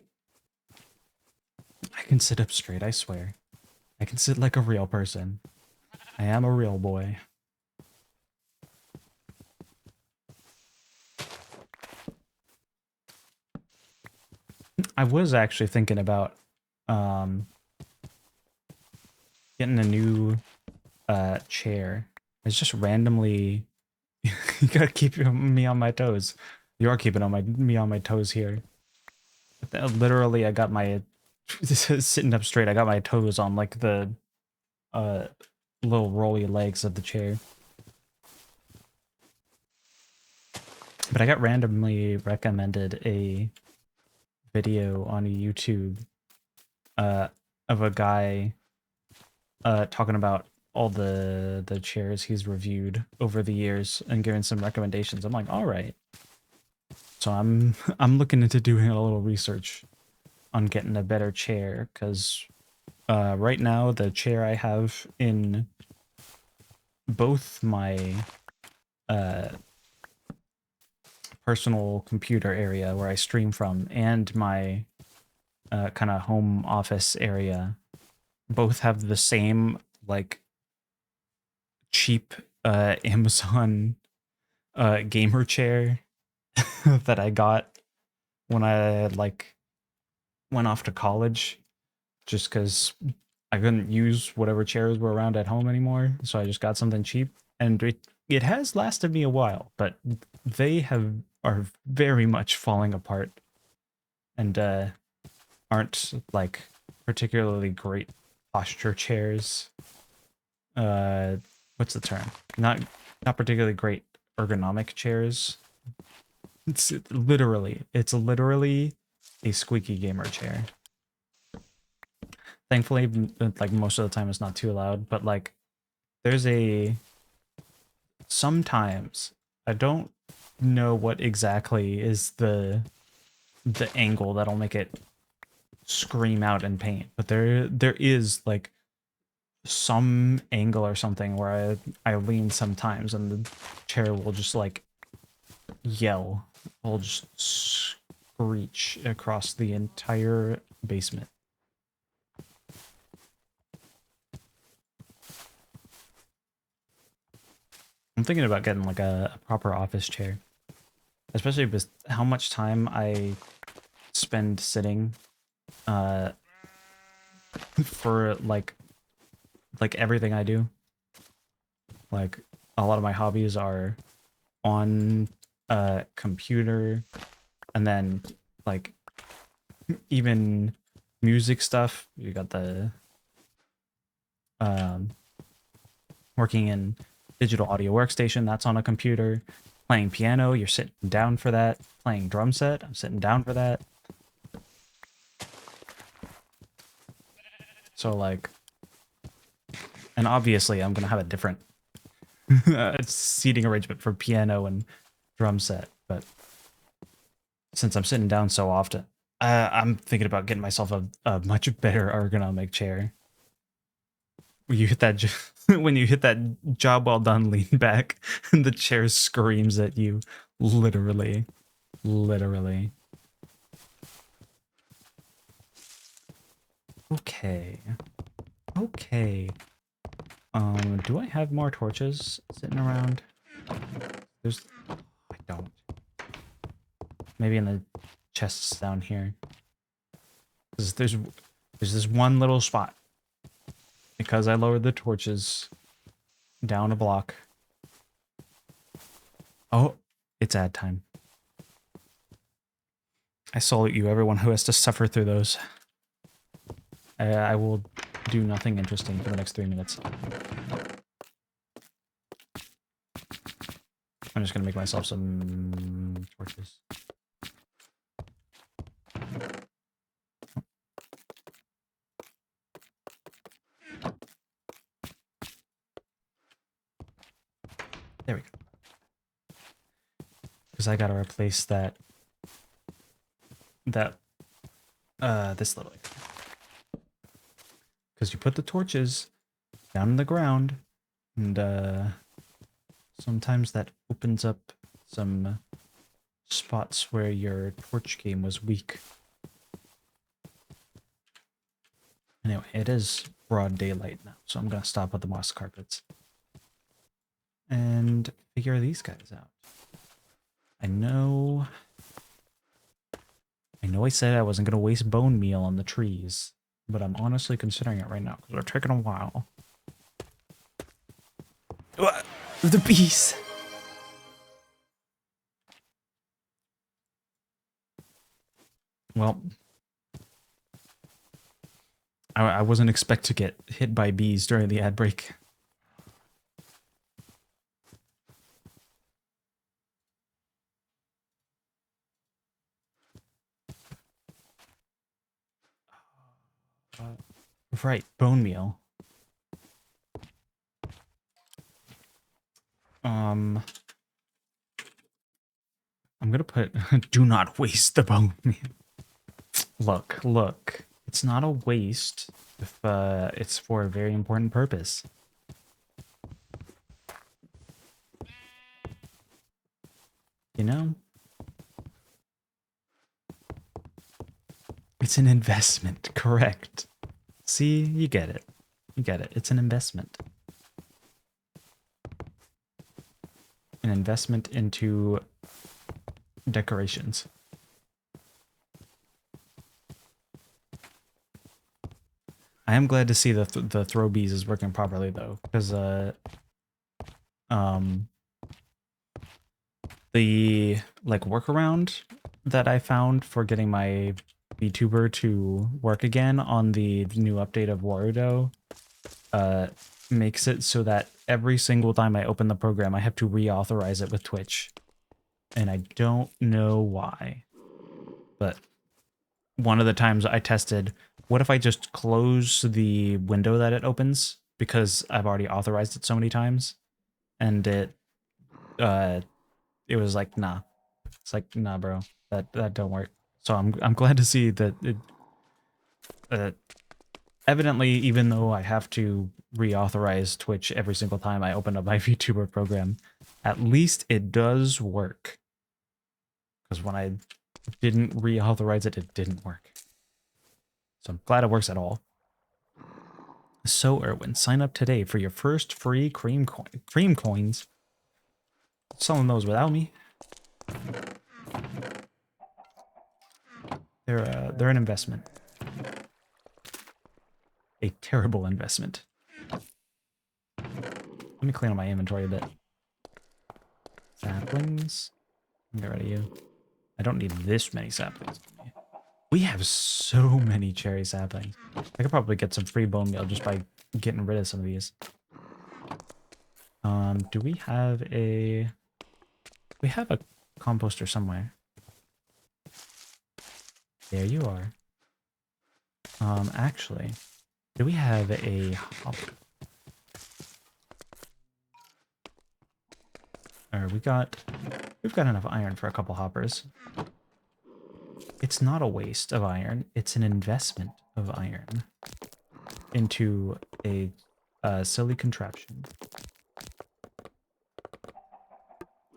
I can sit up straight, I swear. I can sit like a real person. I am a real boy. I was actually thinking about getting a new chair. It's just randomly you gotta keep me on my toes. You are keeping me on my toes here. Literally, I got my sitting up straight. I got my toes on like the little rolly legs of the chair. But I got randomly recommended a video on YouTube of a guy talking about all the chairs he's reviewed over the years and giving some recommendations. I'm like, all right. So I'm looking into doing a little research on getting a better chair, because right now the chair I have in both my personal computer area where I stream from and my kind of home office area both have the same like cheap Amazon gamer chair that I got when I like went off to college, just because I couldn't use whatever chairs were around at home anymore. So I just got something cheap, and it has lasted me a while, but they are very much falling apart and aren't like particularly great posture chairs. What's the term? Not particularly great ergonomic chairs. It's literally a squeaky gamer chair. Thankfully, like most of the time it's not too loud, but like there's sometimes I don't know what exactly is the angle that'll make it scream out in pain, but there is like some angle or something where I lean sometimes and the chair will just like yell, will just screech across the entire basement. I'm thinking about getting like a proper office chair, especially with how much time I spend sitting for like everything I do. Like a lot of my hobbies are on a computer, and then like even music stuff. You got the um working in digital audio workstation, that's on a computer. Playing piano, you're sitting down for that. Playing drum set, I'm sitting down for that. So like, and obviously I'm gonna have a different seating arrangement for piano and drum set, but since I'm sitting down so often, I'm thinking about getting myself a much better ergonomic chair. When you hit that when you hit that job well done lean back, and the chair screams at you, literally. Okay. Do I have more torches sitting around? There's I don't. Maybe in the chests down here. Because there's this one little spot. Because I lowered the torches down a block. Oh, it's ad time. I salute you, everyone who has to suffer through those. I will do nothing interesting for the next 3 minutes. I'm just gonna make myself some torches. There we go. Because I gotta replace this little. Because you put the torches down in the ground, and sometimes that opens up some spots where your torch game was weak. Anyway, it is broad daylight now, so I'm gonna stop at the moss carpets and figure these guys out. I know I said I wasn't gonna waste bone meal on the trees, but I'm honestly considering it right now because they're taking a while. The bees! Well, I wasn't expect to get hit by bees during the ad break. Right, bone meal. I'm gonna put do not waste the bone meal. Look. It's not a waste if it's for a very important purpose. You know? It's an investment, correct. See, you get it. You get it. It's an investment. An investment into decorations. I am glad to see the throw bees is working properly though, because the like workaround that I found for getting my VTuber to work again on the new update of Warudo makes it so that every single time I open the program, I have to reauthorize it with Twitch. And I don't know why. But one of the times I tested, what if I just close the window that it opens? Because I've already authorized it so many times. And it was like, nah. It's like, nah, bro. That don't work. So I'm glad to see that it evidently, even though I have to reauthorize Twitch every single time I open up my VTuber program, at least it does work. Because when I didn't reauthorize it, it didn't work. So I'm glad it works at all. So, Erwin, sign up today for your first free cream coins. Selling those without me. They're an investment. A terrible investment. Let me clean up my inventory a bit. Saplings. Get rid of you. I don't need this many saplings. We have so many cherry saplings. I could probably get some free bone meal just by getting rid of some of these. Do we have a... We have a composter somewhere. There you are. Actually, do we have a hopper? Or we've got enough iron for a couple hoppers. It's not a waste of iron. It's an investment of iron into a silly contraption,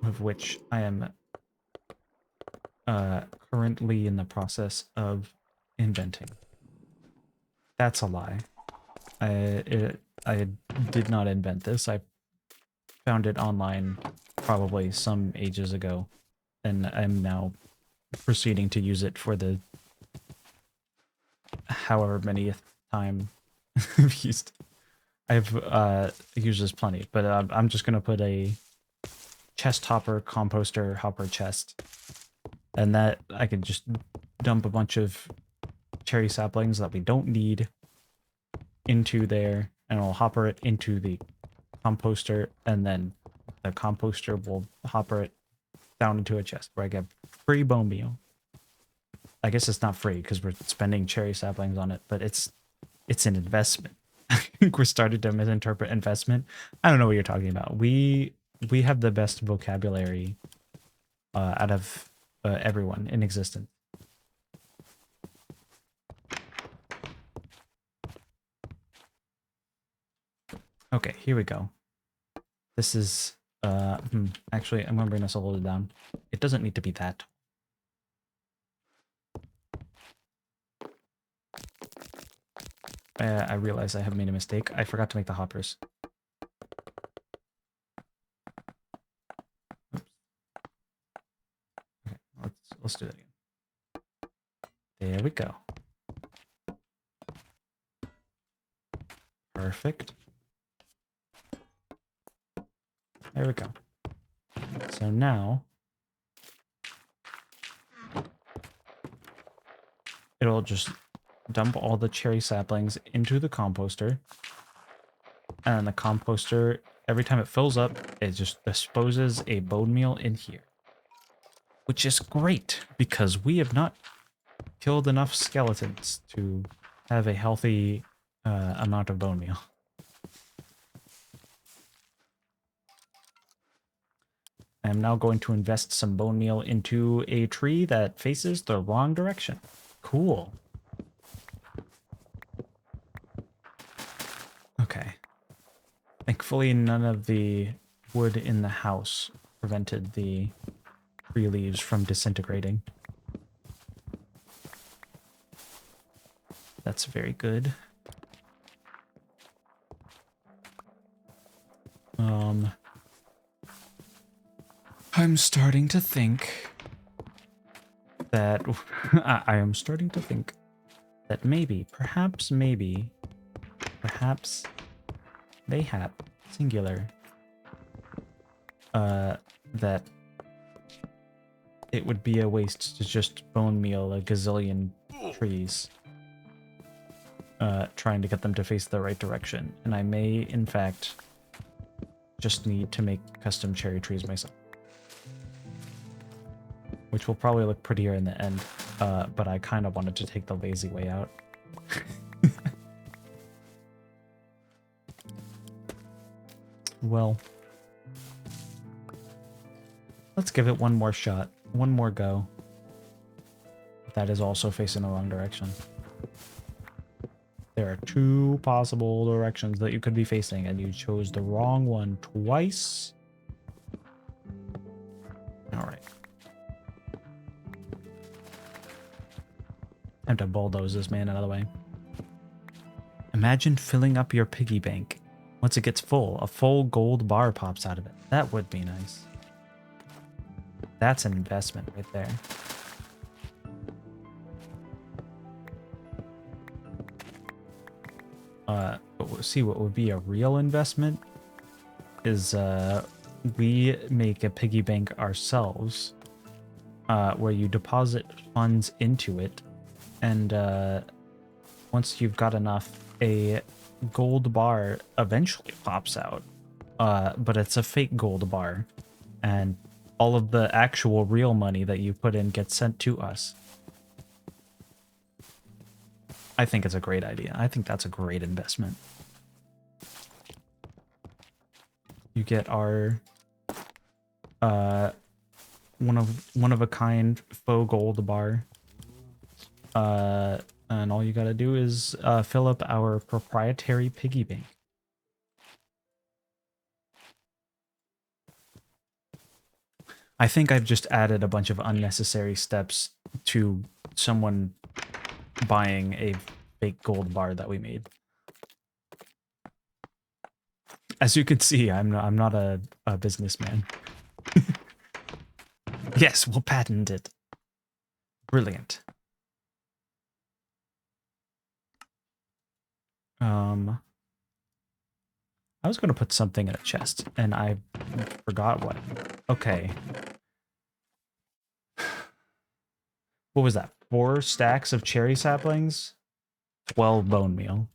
of which I am currently in the process of inventing. That's a lie. I did not invent this. I found it online probably some ages ago, and I'm now proceeding to use it for the however many time I've used. I've used this plenty, but I'm just gonna put a chest hopper, composter hopper chest, and that I can just dump a bunch of cherry saplings that we don't need into there, and I'll hopper it into the composter, and then the composter will hopper it down into a chest where I get free bone meal. I guess it's not free because we're spending cherry saplings on it, but it's an investment. I think we're starting to misinterpret investment. I don't know what you're talking about. We have the best vocabulary out of everyone in existence. Okay, here we go. This is actually, I'm gonna bring this a little down. It doesn't need to be that. I realize I have made a mistake. I forgot to make the hoppers. Oops. Okay, let's do that again. There we go. Perfect. There we go. So now it'll just dump all the cherry saplings into the composter. And the composter, every time it fills up, it just disposes a bone meal in here. Which is great, because we have not killed enough skeletons to have a healthy amount of bone meal. I am now going to invest some bone meal into a tree that faces the wrong direction. Cool. Okay. Thankfully, none of the wood in the house prevented the tree leaves from disintegrating. That's very good. I'm starting to think that I am starting to think that maybe, perhaps, mayhap, singular, that it would be a waste to just bone meal a gazillion trees, trying to get them to face the right direction. And I may, in fact, just need to make custom cherry trees myself. Which will probably look prettier in the end, but I kind of wanted to take the lazy way out. Well, let's give it one more shot, one more go. That is also facing the wrong direction. There are two possible directions that you could be facing, and you chose the wrong one twice. All right. Time to bulldoze this man out of the way. Imagine filling up your piggy bank. Once it gets full, a full gold bar pops out of it. That would be nice. That's an investment right there. But see, what would be a real investment is we make a piggy bank ourselves, where you deposit funds into it, and once you've got enough, a gold bar eventually pops out, but it's a fake gold bar, and all of the actual real money that you put in gets sent to us. I think it's a great idea. I think that's a great investment. You get our one of a kind faux gold bar, and all you gotta do is fill up our proprietary piggy bank. I think I've just added a bunch of unnecessary steps to someone buying a fake gold bar that we made. As you can see, I'm not a businessman. Yes, we'll patent it. Brilliant. I was going to put something in a chest, and I forgot what. Okay. What was that? 4 stacks of cherry saplings? 12 bone meal.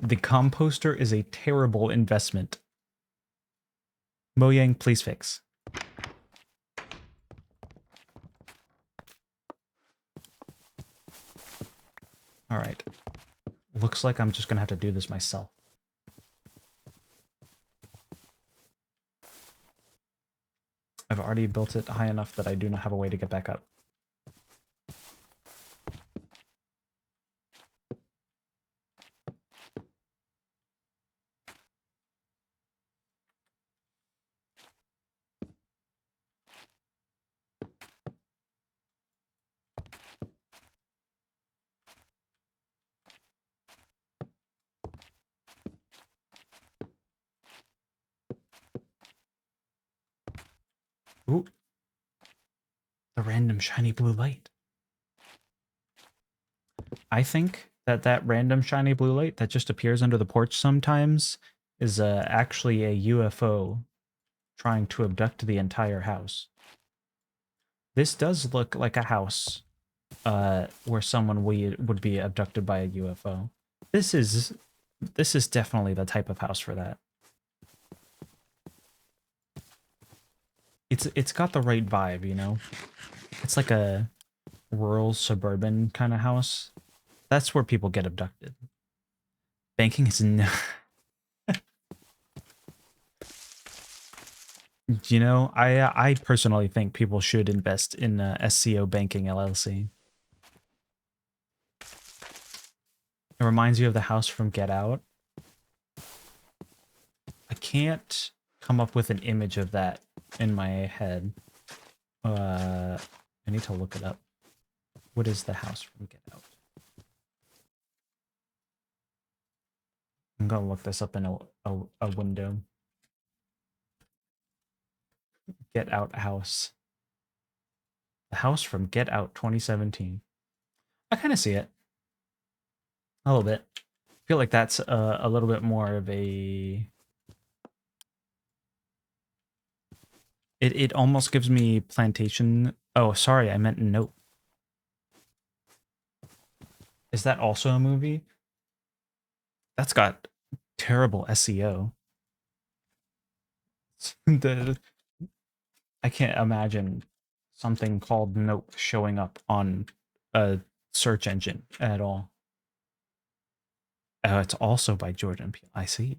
The composter is a terrible investment. Mojang, please fix. All right. Looks like I'm just going to have to do this myself. I've already built it high enough that I do not have a way to get back up. Ooh. The random shiny blue light. I think that random shiny blue light that just appears under the porch sometimes is actually a UFO trying to abduct the entire house. This does look like a house where someone would be abducted by a UFO. This is definitely the type of house for that. It's got the right vibe, you know? It's like a rural suburban kind of house. That's where people get abducted. Banking is no. You know, I personally think people should invest in SCO Banking LLC. It reminds you of the house from Get Out. I can't come up with an image of that in my head. I need to look it up. What is the house from Get Out? I'm gonna look this up in a window. Get Out house. The house from Get Out 2017. I kind of see it. A little bit. I feel like that's a little bit more of a... It almost gives me Plantation... Oh, sorry, I meant Nope. Is that also a movie? That's got terrible SEO. the I can't imagine something called Nope showing up on a search engine at all. Oh, it's also by Jordan Peele. I see.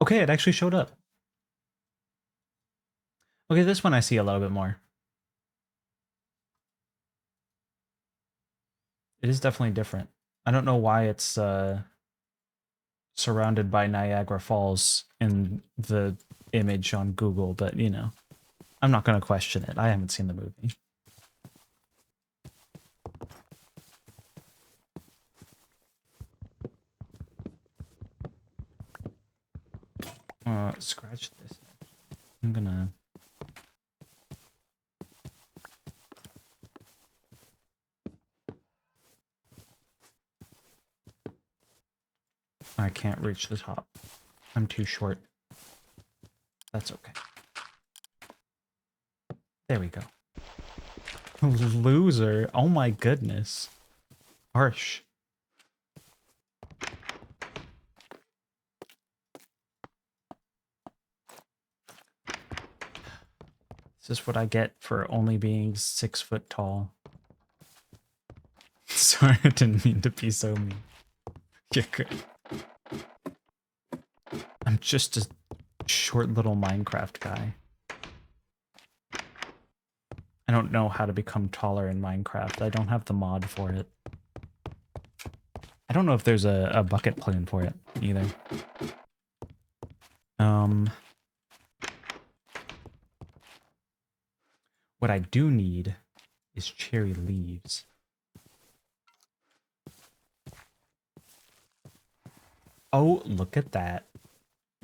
Okay, it actually showed up. Okay, this one I see a little bit more. It is definitely different. I don't know why it's surrounded by Niagara Falls in the image on Google, but you know, I'm not going to question it. I haven't seen the movie. Scratch this. I'm gonna... I can't reach the top. I'm too short. That's okay. There we go. Loser. Oh my goodness. Harsh. Is this what I get for only being 6 foot tall? Sorry, I didn't mean to be so mean. You're good. I'm just a short little Minecraft guy. I don't know how to become taller in Minecraft. I don't have the mod for it. I don't know if there's a bucket plane for it either. What I do need is cherry leaves. Oh, look at that.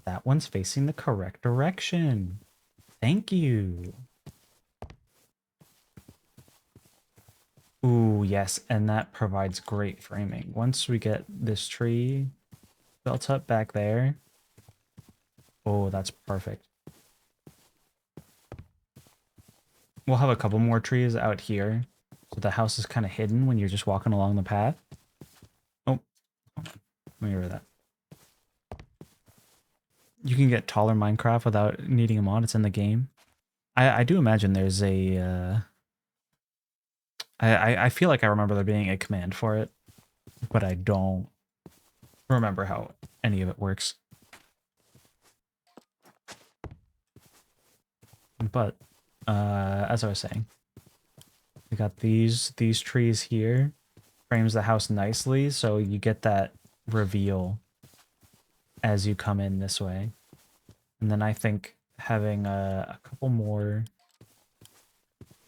That one's facing the correct direction. Thank you. Ooh, yes, and that provides great framing. Once we get this tree built up back there, oh, that's perfect. We'll have a couple more trees out here, so the house is kind of hidden when you're just walking along the path. Oh, let me read that. You can get taller Minecraft without needing a mod. It's in the game. I do imagine there's a... I feel like I remember there being a command for it, but I don't remember how any of it works. But as I was saying, we got these trees here, frames the house nicely, so you get that reveal as you come in this way. And then I think having a couple more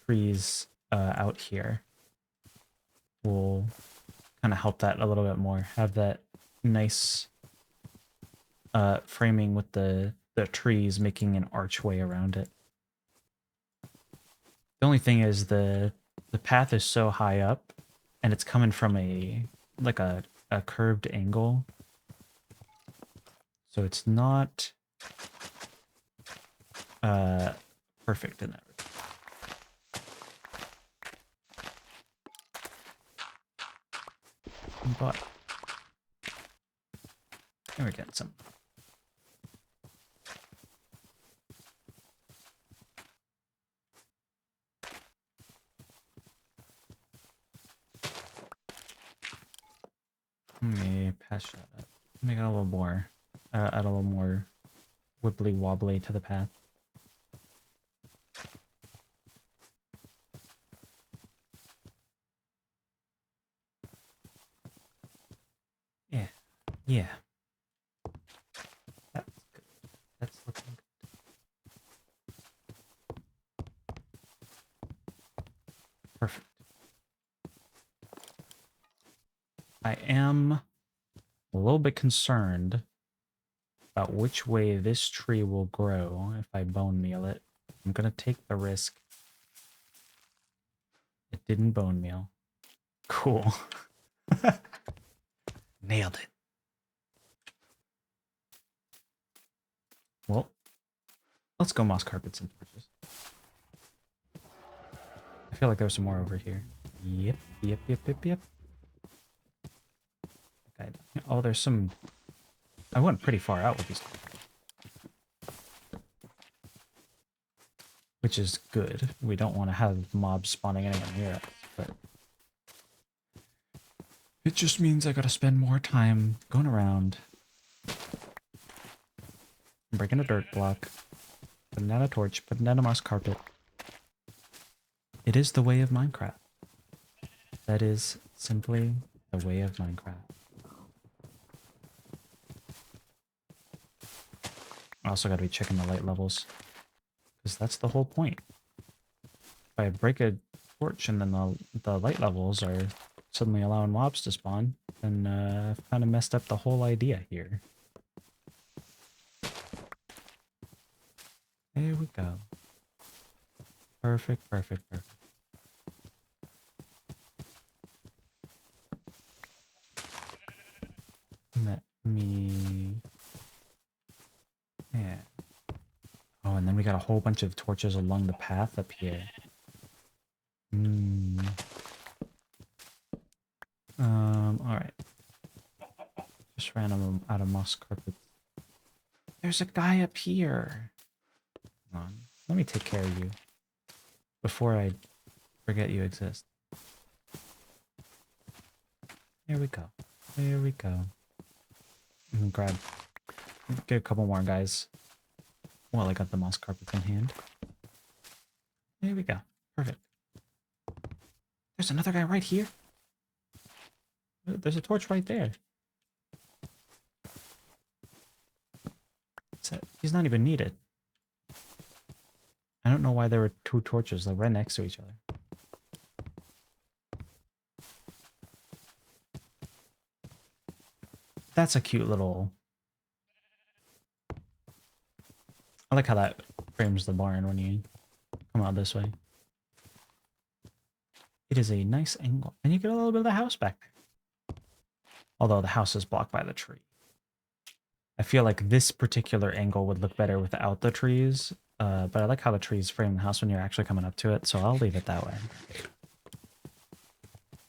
trees out here will kind of help that a little bit more. Have that nice framing with the trees making an archway around it. The only thing is the path is so high up and it's coming from a curved angle. So it's not perfect in that regard. But we're getting some. Let me patch that up. Make it a little more, add a little more wibbly wobbly to the path. Yeah. That's good. That's looking good. I am a little bit concerned about which way this tree will grow if I bone meal it. I'm gonna take the risk. It didn't bone meal. Cool. Nailed it. Well, let's go moss carpets and torches. I feel like there's some more over here. Yep. Okay. Oh, there's some... I went pretty far out with these. Which is good. We don't want to have mobs spawning anywhere near us, but... It just means I gotta spend more time going around. Breaking a dirt block. Putting down a torch. Putting down a moss carpet. It is the way of Minecraft. That is simply the way of Minecraft. I also gotta be checking the light levels. Because that's the whole point. If I break a torch and then the light levels are suddenly allowing mobs to spawn, then I've kind of messed up the whole idea here. There we go. Perfect. Let me... Yeah. Oh, and then we got a whole bunch of torches along the path up here. Alright. Just ran out of moss carpets. There's a guy up here. Hold on. Let me take care of you. Before I forget you exist. There we go. There we go. Get a couple more guys. Well, I got the moss carpets in hand. There we go. Perfect. There's another guy right here. There's a torch right there. He's not even needed. I don't know why there were two torches. They're right next to each other. That's a cute little... I like how that frames the barn when you come out this way. It is a nice angle. And you get a little bit of the house back there. Although the house is blocked by the tree. I feel like this particular angle would look better without the trees. But I like how the trees frame the house when you're actually coming up to it, so I'll leave it that way.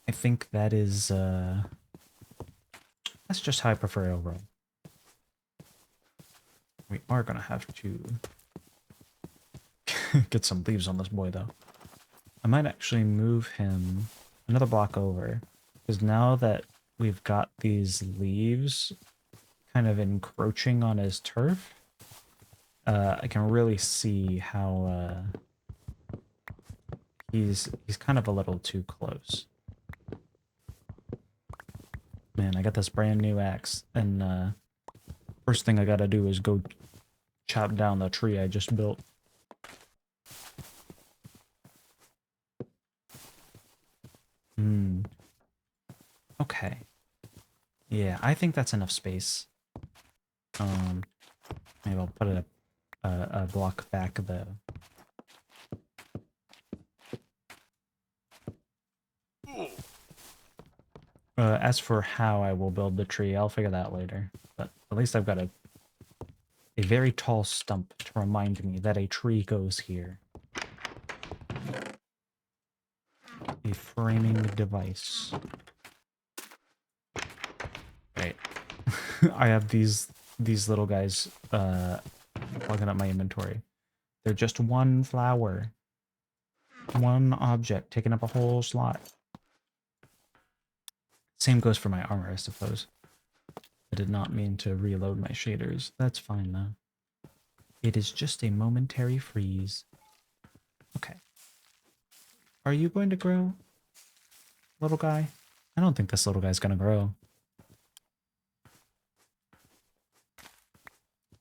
I think that is... that's just how I prefer it overall. We are going to have to get some leaves on this boy, though. I might actually move him another block over, because now that we've got these leaves kind of encroaching on his turf, I can really see how he's kind of a little too close. Man, I got this brand new axe, and first thing I gotta do is go chop down the tree I just built. Okay. Yeah, I think that's enough space. Maybe I'll put a block back though. As for how I will build the tree, I'll figure that later. But at least I've got a very tall stump to remind me that a tree goes here. A framing device. Right. I have these little guys plugging up my inventory. They're just one flower. One object taking up a whole slot. Same goes for my armor, I suppose. I did not mean to reload my shaders. That's fine, though. It is just a momentary freeze. Okay. Are you going to grow, little guy? I don't think this little guy's gonna grow.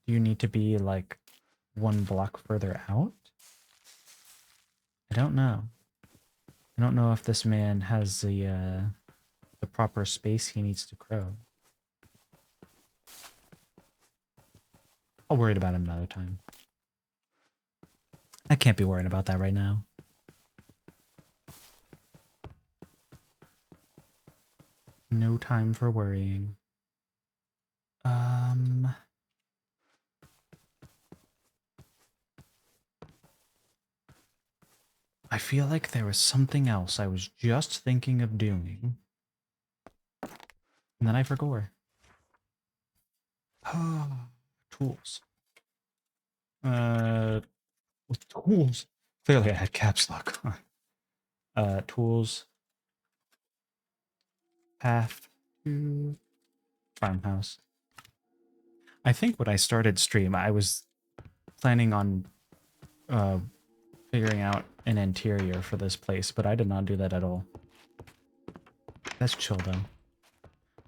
Do you need to be, like, one block further out? I don't know. I don't know if this man has the proper space he needs to grow. I'll worry about him another time. I can't be worrying about that right now. No time for worrying. I feel like there was something else I was just thinking of doing. And then I forgot. Tools. With tools. Clearly I had caps lock on. Tools. Path to farmhouse. I think when I started stream, I was planning on figuring out an interior for this place, but I did not do that at all. That's chill though.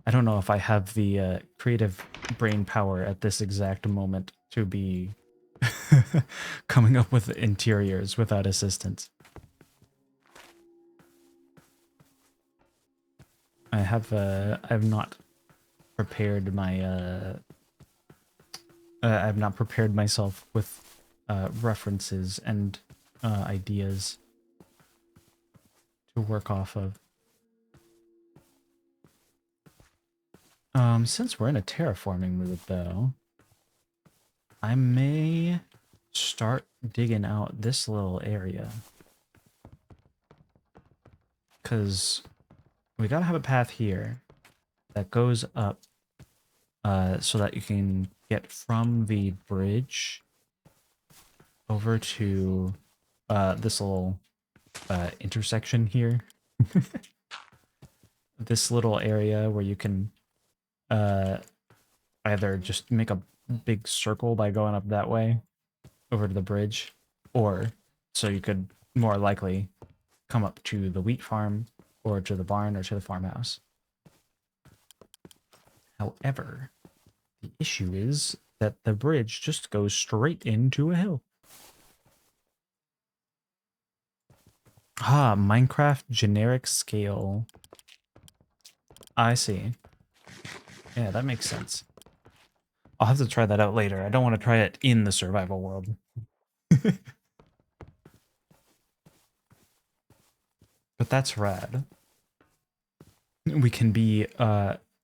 I don't know if I have the creative brain power at this exact moment to be coming up with interiors without assistance. I've not prepared my I've not prepared myself with references and ideas to work off of. Since we're in a terraforming mood, though, I may start digging out this little area. Because we gotta have a path here that goes up so that you can get from the bridge over to this little intersection here. This little area where you can either just make a big circle by going up that way over to the bridge, or so you could more likely come up to the wheat farm or to the barn or to the farmhouse. However, the issue is that the bridge just goes straight into a hill. Ah, Minecraft generic scale. I see. Yeah, that makes sense. I'll have to try that out later. I don't want to try it in the survival world. But that's rad. We can be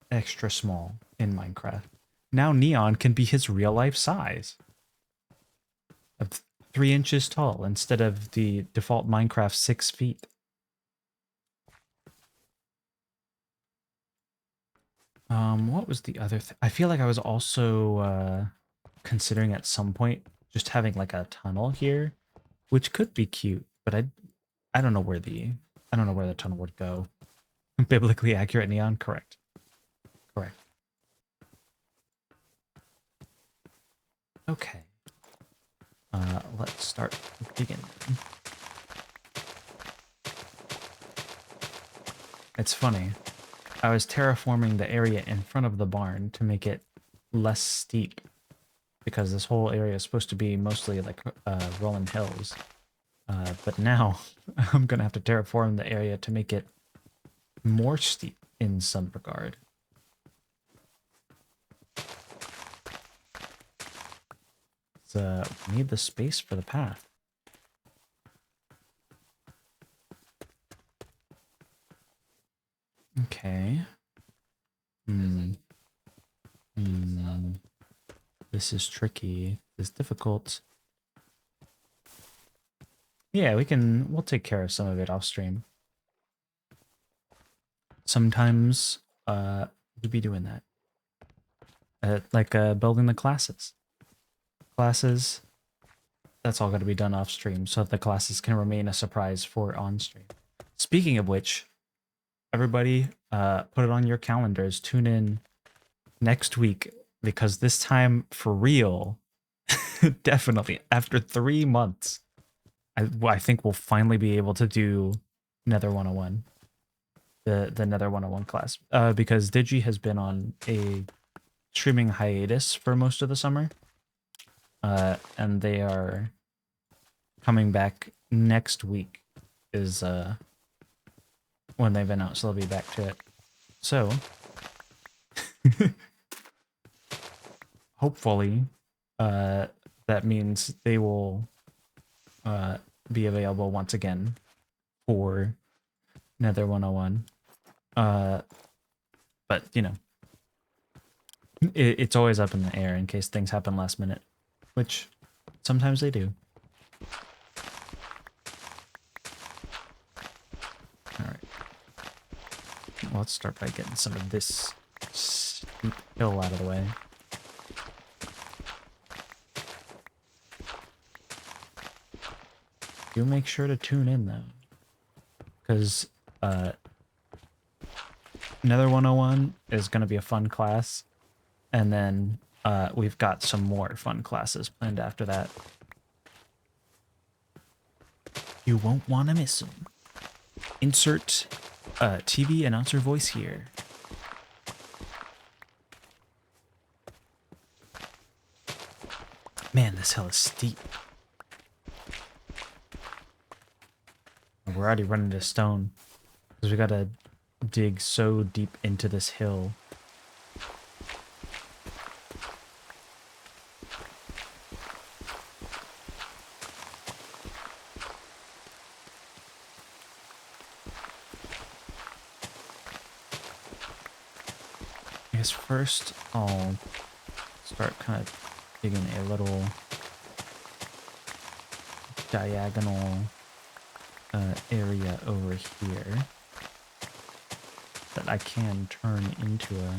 extra small in Minecraft. Now Neon can be his real life size. Of 3 inches tall instead of the default Minecraft 6 feet. What was the other thing? I feel like I was also considering at some point just having like a tunnel here, which could be cute, but I don't know where the tunnel would go. Biblically accurate, Neon? Correct. Correct. Okay. Let's start digging. It's funny. I was terraforming the area in front of the barn to make it less steep, because this whole area is supposed to be mostly like rolling hills. But now I'm gonna have to terraform the area to make it more steep in some regard. So we need the space for the path. Okay. This is tricky. This is difficult. Yeah, we'll take care of some of it off stream. Sometimes we'll be doing that. Like building the classes. That's all going to be done off stream so that the classes can remain a surprise for on stream. Speaking of which, everybody put it on your calendars. Tune in next week, because this time for real, definitely after 3 months, I think we'll finally be able to do Nether 101. The Nether 101 class. Because Digi has been on a streaming hiatus for most of the summer. And they are coming back next week is when they've announced they'll be back to it. So, hopefully, uh, that means they will uh, be available once again for Nether 101. But, you know, it's always up in the air in case things happen last minute, which sometimes they do. All right. Well, let's start by getting some of this steep hill out of the way. Do make sure to tune in, though, because Nether 101 is going to be a fun class, and then we've got some more fun classes planned after that. You won't want to miss them. Insert TV announcer voice here. Man, this hill is steep. We're already running to stone because we gotta dig so deep into this hill. I guess first I'll start kind of digging a little diagonal area over here that I can turn into a...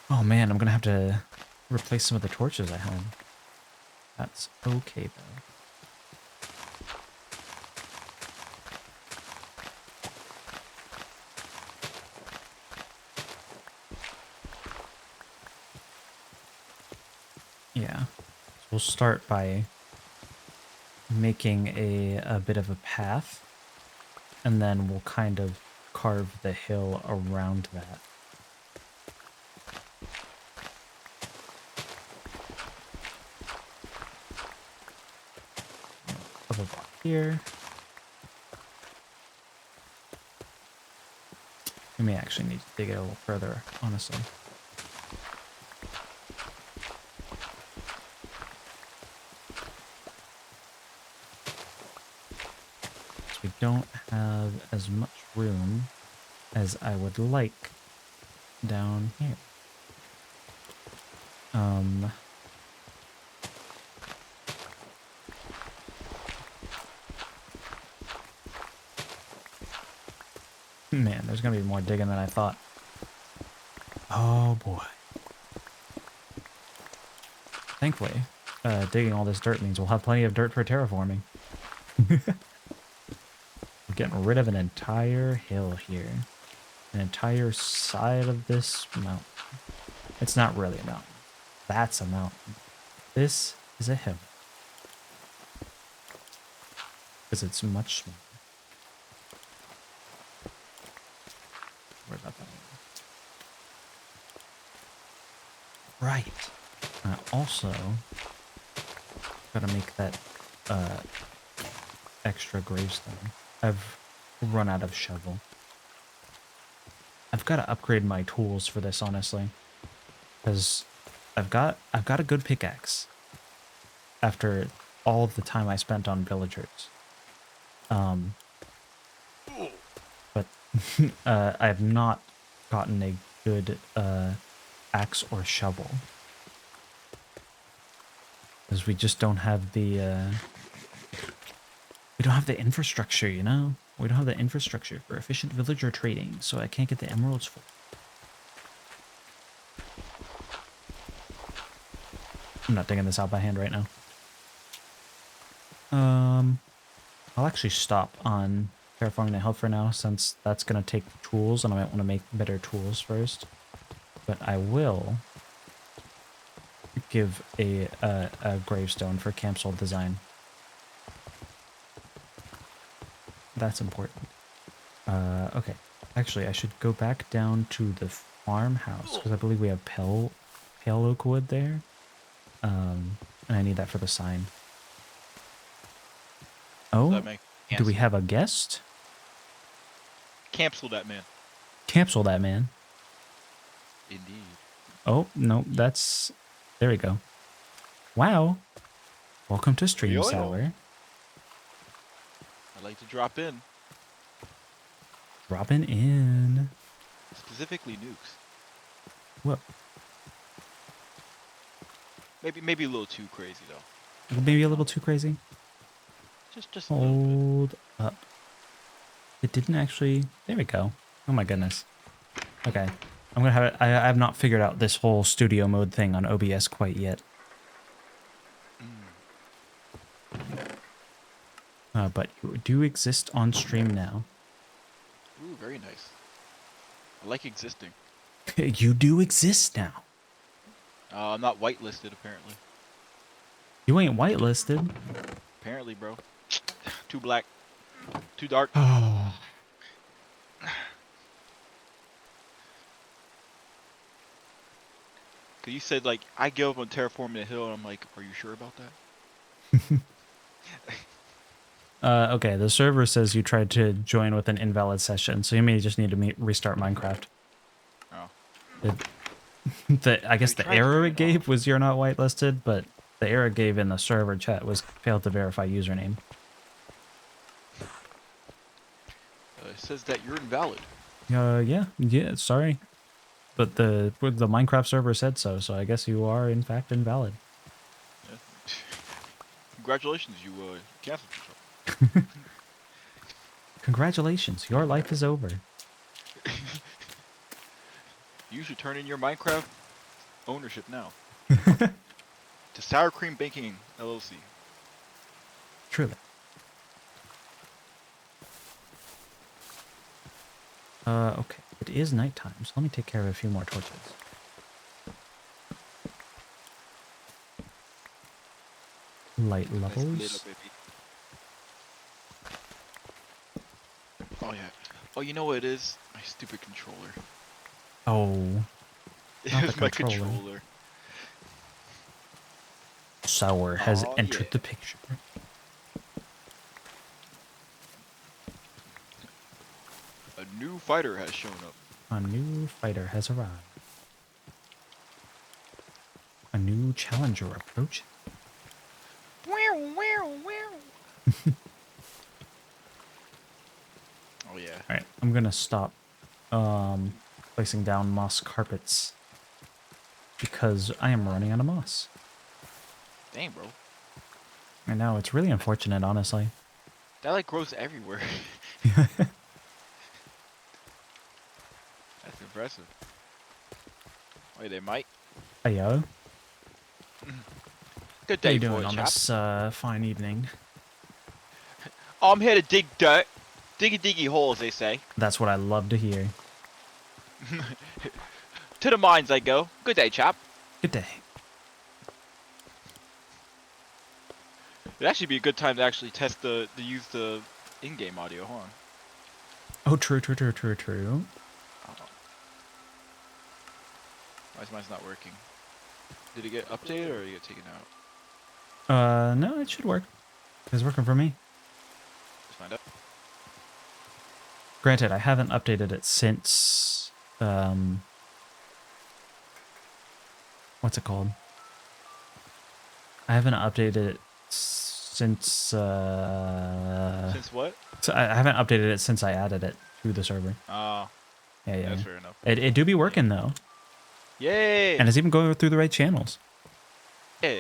Oh man, I'm gonna have to replace some of the torches I had. That's okay though. Yeah, so we'll start by making a bit of a path, and then we'll kind of carve the hill around that. Double block here. We may actually need to dig it a little further, honestly. We don't have as much room as I would like down here. Man, there's gonna be more digging than I thought. Oh boy. Thankfully, digging all this dirt means we'll have plenty of dirt for terraforming. We're getting rid of an entire hill here. An entire side of this mountain. It's not really a mountain. That's a mountain. This is a hill. Because it's much smaller. Where about that one? Right. I also gotta make that extra gravestone. I've run out of shovel. I've got to upgrade my tools for this, honestly, because I've got a good pickaxe after all of the time I spent on villagers. But I have not gotten a good axe or shovel because we just don't have the infrastructure, you know? We don't have the infrastructure for efficient villager trading, so I can't get the emeralds for it. I'm not digging this out by hand right now. I'll actually stop on terraforming the hill for now, since that's going to take tools, and I might want to make better tools first. But I will give a gravestone for Campsoul design. That's important. Okay. Actually, I should go back down to the farmhouse, because I believe we have pale oak wood there. And I need that for the sign. Oh, do we have a guest? Cancel that man. Cancel that, man. Indeed. Oh, no, that's... There we go. Wow. Welcome to Stream Yo yo. Sour. I like to drop in, Dropping in. specifically nukes. What? Maybe a little too crazy though. Maybe a little too crazy? Just a little bit. Hold up. It didn't actually... There we go. Oh my goodness. Okay. I'm gonna have it... I have not figured out this whole studio mode thing on OBS quite yet. But you do exist on stream now. Ooh, very nice. I like existing. You do exist now. I'm not whitelisted apparently. You ain't whitelisted. Apparently, bro. Too black. Too dark. Oh. Cause you said like I give up on terraforming the hill, and I'm like, are you sure about that? Okay, the server says you tried to join with an invalid session, so you may just need to restart Minecraft. Oh. I guess the tried to error turn it it gave off. was you're not whitelisted, but the error it gave in the server chat was failed to verify username. It says that you're invalid. Yeah, sorry. But the Minecraft server said so, so I guess you are in fact invalid. Yeah. Congratulations, you canceled yourself. Congratulations, your life is over. You should turn in your Minecraft ownership now to Sour Cream Banking LLC. Truly. Okay. It is nighttime, so let me take care of a few more torches. Light Nice levels. little baby. Oh yeah. Oh, you know what it is? My stupid controller. Oh, It not the was my controller. controller. Sour has Oh entered yeah. the picture. A new fighter has shown up. A new fighter has arrived. A new challenger approaching. Oh yeah. Alright, I'm gonna stop placing down moss carpets because I am running out of moss. Dang, bro. I know, it's really unfortunate, honestly. That like grows everywhere. That's impressive. Wait, they might. Hey yo, Good how day you for doing it, on chap. this fine evening? Oh, I'm here to dig dirt. Diggy diggy holes, they say. That's what I love to hear. To the mines I go. Good day, chap. Good day. It'd actually be a good time to actually test to use the in-game audio, huh? Oh, true. Oh. Why is mine's not working? Did it get updated or did it get taken out? No, it should work. It's working for me. Let's find out. Granted, I haven't updated it since, what's it called? I haven't updated it since, Since what? so I haven't updated it since I added it to the server. Oh, Yeah. that's fair enough. It do be working, though. Yay! And it's even going through the right channels. Yeah.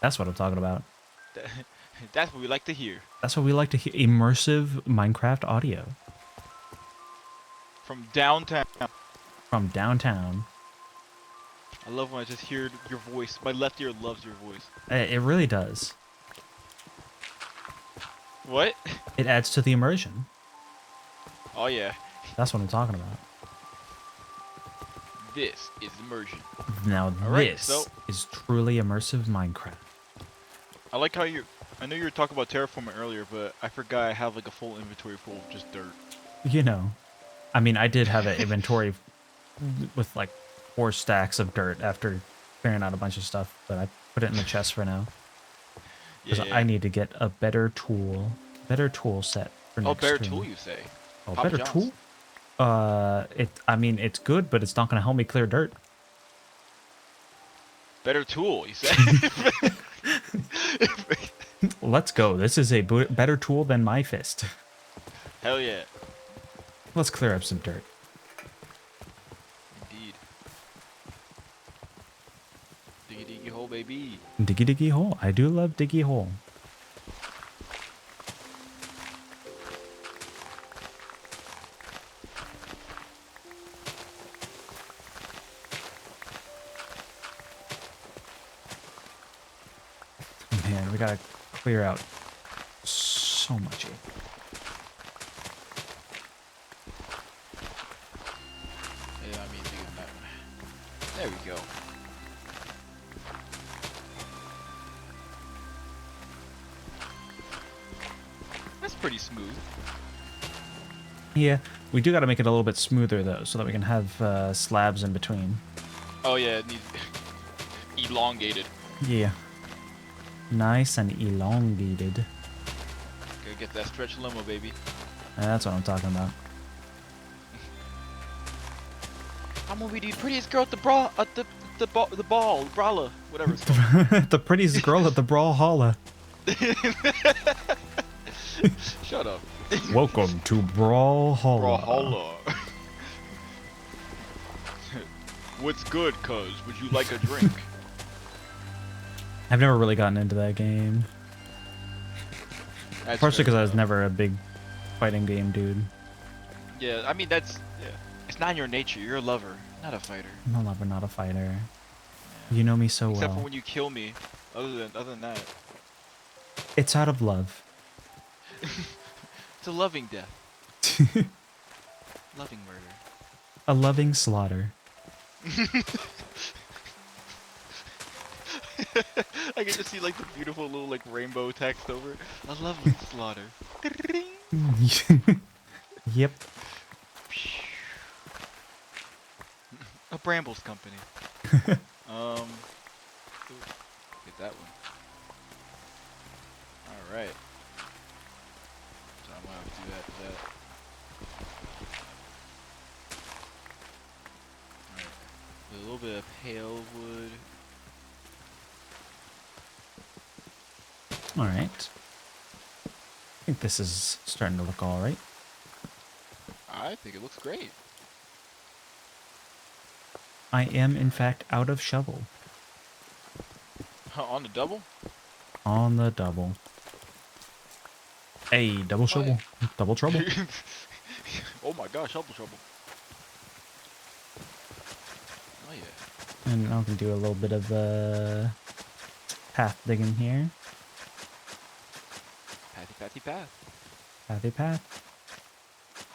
That's what I'm talking about. That's what we like to hear. That's what we like to hear. Immersive Minecraft audio. From downtown. From downtown. I love when I just hear your voice. My left ear loves your voice. It really does. What? It adds to the immersion. Oh yeah. That's what I'm talking about. This is immersion. Now Alright, this so- is truly immersive Minecraft. I like how I know you were talking about terraforming earlier, but I forgot I have like a full inventory full of just dirt. You know, I mean, I did have an inventory with like 4 stacks of dirt after clearing out a bunch of stuff, but I put it in the chest for now. Because Yeah. I need to get a better tool set for Oh, next better stream. tool, you say? Oh, Papa better John's. tool? I mean, it's good, but it's not gonna help me clear dirt. Better tool, he said. Let's go. This is a better tool than my fist. Hell yeah. Let's clear up some dirt. Indeed. Diggy diggy hole, baby. Diggy diggy hole. I do love diggy hole. Man, we gotta clear out so much. Yeah, I mean, dude, there we go. That's pretty smooth. Yeah, we do gotta make it a little bit smoother though, so that we can have slabs in between. Oh yeah, it needs elongated. Yeah. Nice and elongated. Gotta get that stretch limo, baby. That's what I'm talking about. I'm gonna be the prettiest girl at the ball, brawler, whatever it's called. The prettiest girl at the Brawlhalla. Shut up. Welcome to Brawlhalla. Brawlhalla. What's good, cuz? Would you like a drink? I've never really gotten into that game. That's Partially fair because I was enough. never a big fighting game dude. Yeah, I mean that's it's not in your nature. You're a lover, not a fighter. I'm a lover, not a fighter. Yeah. You know me so Except for well. when you kill me. Other than that, It's out of love. it's a loving death, loving murder. A loving slaughter. I can just see like the beautiful little like rainbow text over. A lovely slaughter. Yep. A Brambles company. Ooh, get that one. All right. So I'm gonna have to do that. All right. A little bit of pale wood. All right. I think this is starting to look all right. I think it looks great. I am, in fact, out of shovel. On the double? On the double. Hey, double shovel. Double trouble. Oh my gosh, double trouble. Oh yeah. And now we can do a little bit of path digging here. Patty path. Pathy path.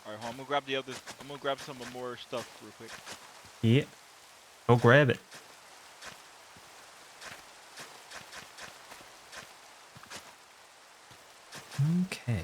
Alright, I'm gonna grab the other. I'm gonna grab some more stuff real quick. Yeah. Go grab it. Okay.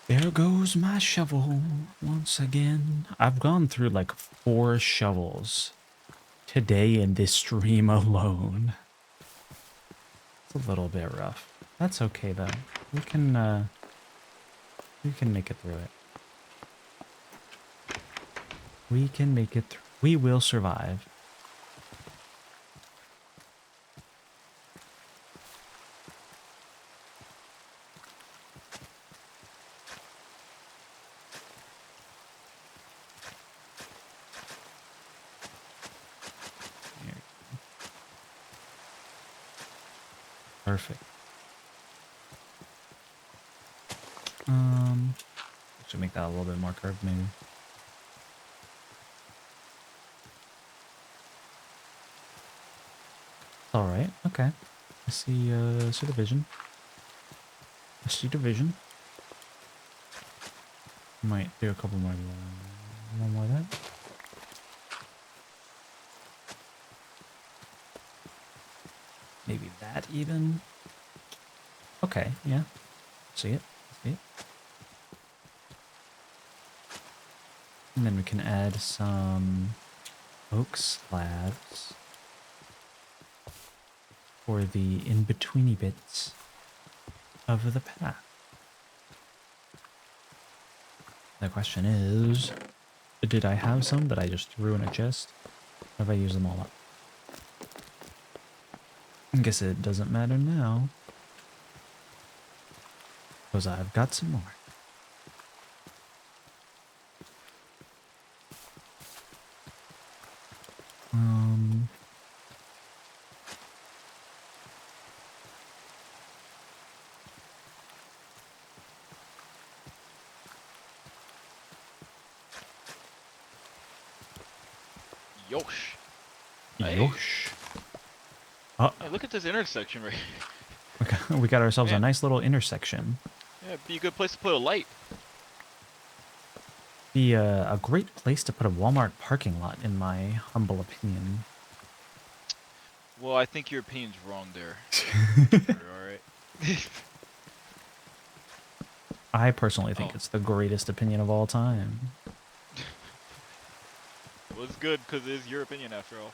There goes my shovel once again. I've gone through like 4 shovels today in this stream alone. It's a little bit rough. That's okay though. We can make it through it. We can make it through. We will survive. Here. Perfect. Should make that a little bit more curved maybe. All right. Okay. I see. See the vision. I see the vision. Might do a couple more. One more of that. Maybe that even. Okay. Yeah. See it. See it. And then we can add some oak slabs for the in-betweeny bits of the path. The question is, did I have some that I just threw in a chest? Or have I used them all up? I guess it doesn't matter now. Because I've got some more. Um, Yosh. Hey. Yosh. Oh, Hey, look at this intersection right here. we got ourselves a Man. nice little intersection. Yeah, it'd be a good place to put a light. Be a great place to put a Walmart parking lot, in my humble opinion. Well, I think your opinion's wrong there. Alright. I personally think Oh. it's the greatest opinion of all time. Well, it's good because it is your opinion after all.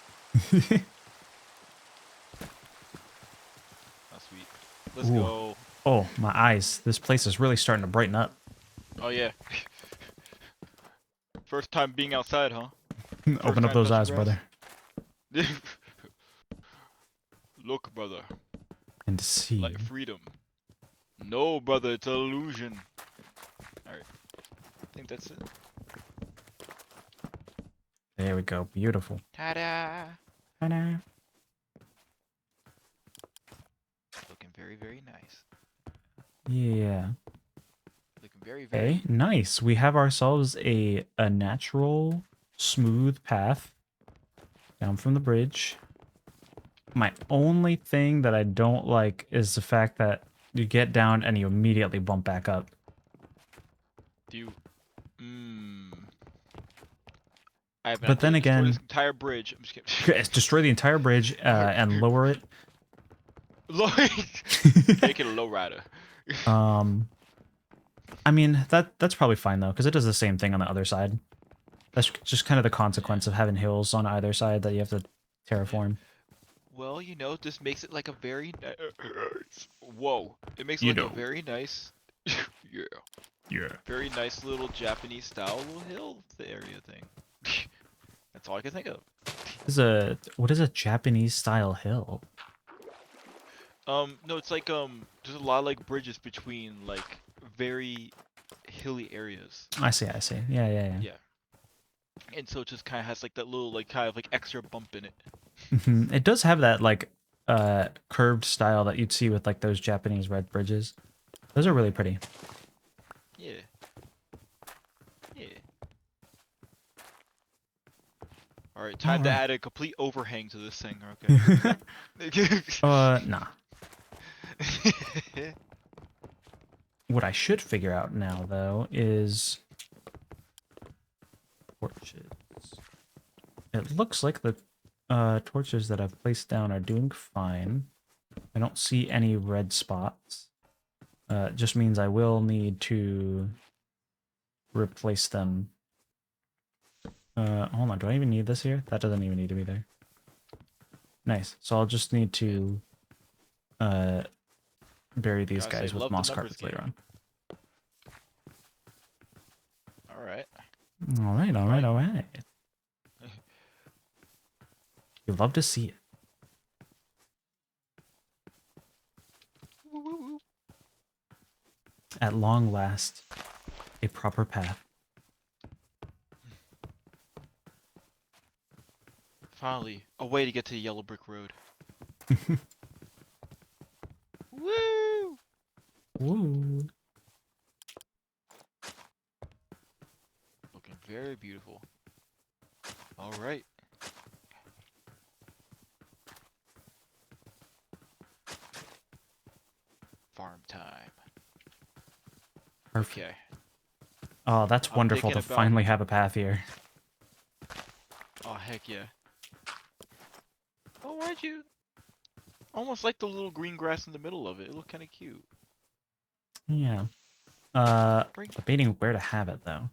Oh, sweet. Let's Ooh. go. Oh, my eyes. This place is really starting to brighten up. Oh, yeah. First time being outside, huh? Open up time those touching eyes, brother. grass? Look, brother. And see. Like freedom. No, brother, it's an illusion. Alright. I think that's it. There we go. Beautiful. Ta-da! Ta-da. Looking very, very nice. Yeah. Looking very, very... Okay, nice. We have ourselves a natural, smooth path down from the bridge. My only thing that I don't like is the fact that you get down and you immediately bump back up. Do you... I have an But then idea. Destroy again, this entire bridge. I'm just kidding. destroy the entire bridge and lower it. Make it a low rider. I mean, that's probably fine though, because it does the same thing on the other side. That's just kind of the consequence of having hills on either side that you have to terraform. Well, you know, this makes it like a very whoa. It makes it You like know. a very nice yeah. Yeah. Very nice little Japanese style little hill area thing. That's all I can think of. What is a Japanese style hill? No, it's like there's a lot of like bridges between like very hilly areas. I see. Yeah. Yeah. And so it just kind of has like that little like kind of like extra bump in it. It does have that like curved style that you'd see with like those Japanese red bridges. Those are really pretty. Yeah. Yeah. Alright, time to Alright. add a complete overhang to this thing, okay? Nah. What I should figure out now though is torches. It looks like the torches that I've placed down are doing fine. I don't see any red spots. It just means I will need to replace them. Hold on, do I even need this here? That doesn't even need to be there. Nice. So I'll just need to bury these Gotta say, guys with love the moss numbers carpets later on. Alright. Alright. You love to see it. At long last, a proper path. Finally, a way to get to the yellow brick road. Woo! Woo. Looking very beautiful. Alright. Farm time. Perfect. Okay. Oh, that's I'm wonderful to thinking about- finally have a path here. Oh, heck yeah. Oh, why'd you... Almost like the little green grass in the middle of it. It looked kind of cute. Yeah. Bring... Debating where to have it though.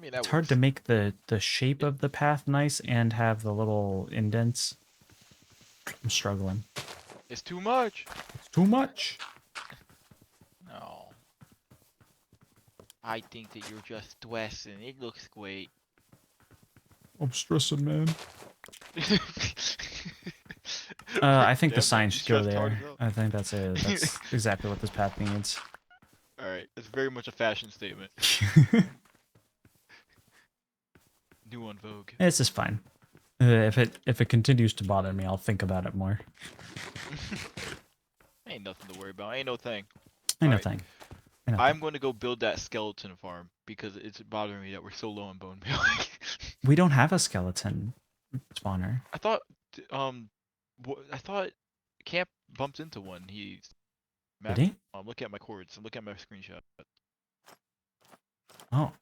mean, that It's hard to works. make the shape of the path nice and have the little indents. I'm struggling. It's too much. It's too much. No. I think that you're just stressing. It looks great. I'm stressing, man. Damn, I think the man, sign you should go stressed hard as there. hell. I think that's it. That's exactly what this path needs. Alright, it's very much a fashion statement. New on Vogue. This is fine. If it continues to bother me, I'll think about it more. Ain't nothing to worry about. Ain't no thing. I know Alright. thing. I know I'm thing. going to go build that skeleton farm because it's bothering me that we're so low on bone meal. We don't have a skeleton spawner. I thought, I thought Camp bumped into one. Did he? I'm looking at my cords. I'm looking at my screenshot. Oh.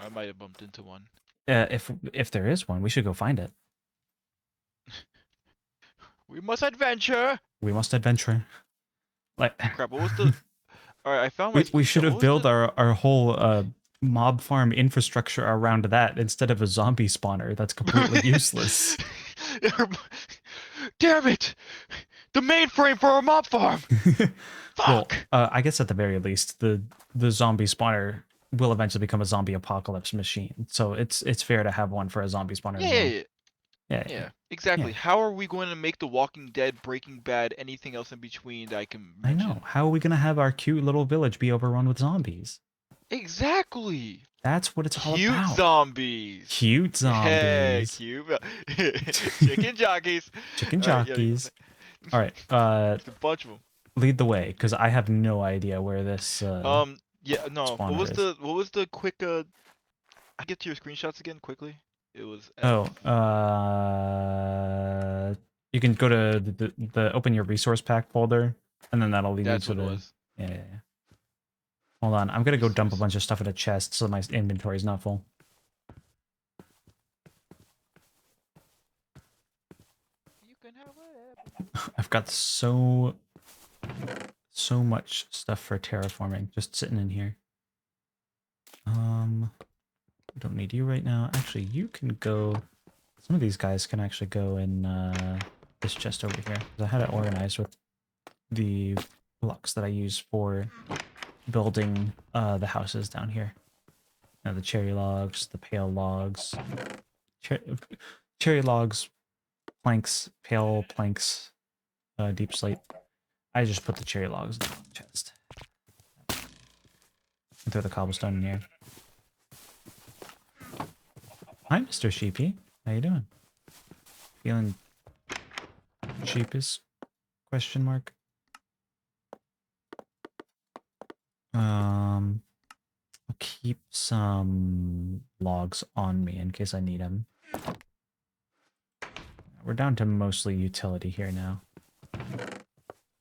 I might have bumped into one. If there is one, we should go find it. We must adventure. We must adventure. Like Crap. What was the? All right, I found my. we should screenshot. have What was built the- our whole mob farm infrastructure around that instead of a zombie spawner that's completely useless. Damn it! The mainframe for our mob farm. Well, Fuck. I guess at the very least, the zombie spawner will eventually become a zombie apocalypse machine. So it's fair to have one for a zombie spawner as Yeah, well. yeah, Yeah, yeah. Exactly. Yeah. How are we going to make The Walking Dead, Breaking Bad, anything else in between that I can I mention? know. How are we gonna have our cute little village be overrun with zombies? Exactly. That's what it's all Cute about. zombies. Cute Hey, zombies. cute. Chicken jockeys. Chicken All right, yeah, you jockeys. All right. There's a bunch of them. Lead the way, because I have no idea where this Yeah, no. spawner is. What was the quick I get to your screenshots again quickly. It was Oh, you can go to the open your resource pack folder, and then that'll lead you that's to what it the. was. Yeah. Hold on, I'm gonna go dump a Resource. bunch of stuff in a chest so my inventory is not full. You can have whatever. I've got so much stuff for terraforming just sitting in here. Don't need you right now. Actually, you can go. Some of these guys can actually go in this chest over here. 'Cause I had it organized with the blocks that I use for building the houses down here. You know, the cherry logs, the pale logs, cherry logs, planks, pale planks, deep slate. I just put the cherry logs in the chest. And throw the cobblestone in here. Hi, Mr. Sheepy. How you doing? Feeling sheepish? Question mark. I'll keep some logs on me in case I need them. We're down to mostly utility here now.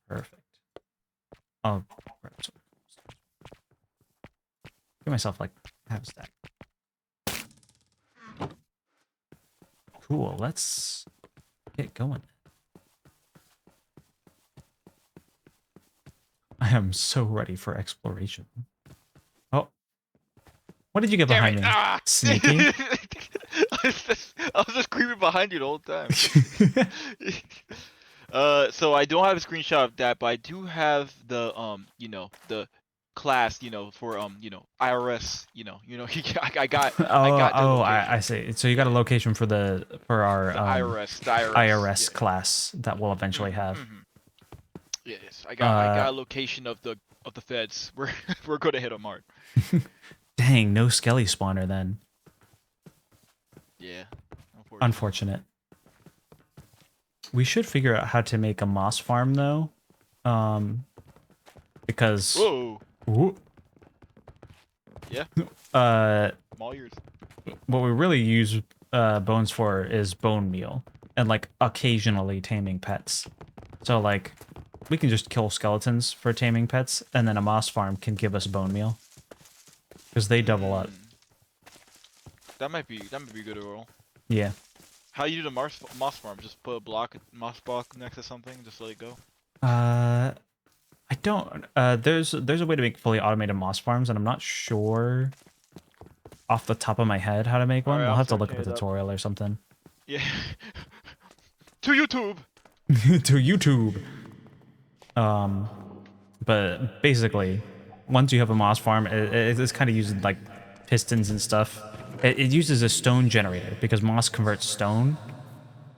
Perfect. I'll grab some. Give myself like half a stack. Cool, let's get going. I am so ready for exploration. Oh. What did you get Damn behind it! me? Ah! Sneaky? I was just creeping behind you the whole time. So I don't have a screenshot of that, but I do have the the class, for IRS, I got the location. I see. So you got a location for our The IRS, the IRS, IRS yeah. class that we'll eventually have. Mhm. Yes, I got a location of the feds. We're gonna hit them hard. Dang, no skelly spawner then. Yeah. Unfortunate. We should figure out how to make a moss farm though. Because Whoa. Ooh. Yeah. Uh I'm all yours. what we really use bones for is bone meal and like occasionally taming pets. So like we can just kill skeletons for taming pets and then a moss farm can give us bone meal. Because they double up. That might be a good roll. Yeah. How you do the moss farm? Just put a moss block next to something, just let it go. I don't there's a way to make fully automated moss farms and I'm not sure off the top of my head how to make one. Alright, We'll I'm have to look searching up a it up. tutorial or something. Yeah. To YouTube. To YouTube. But basically, once you have a moss farm, it's kind of using like pistons and stuff. It uses a stone generator because moss converts stone,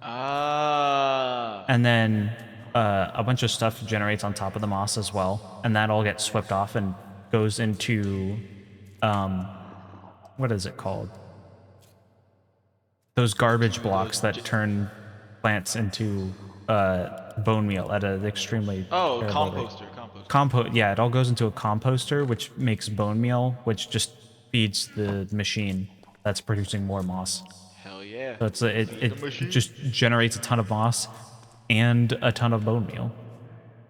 Ah. and then a bunch of stuff generates on top of the moss as well, and that all gets swept off and goes into what is it called? Those garbage blocks that turn plants into bone meal at an extremely Oh, terrible rate. composter. Yeah, it all goes into a composter, which makes bone meal, which just feeds the machine that's producing more moss. Hell yeah. So it's Feed the it machine. just generates a ton of moss and a ton of bone meal,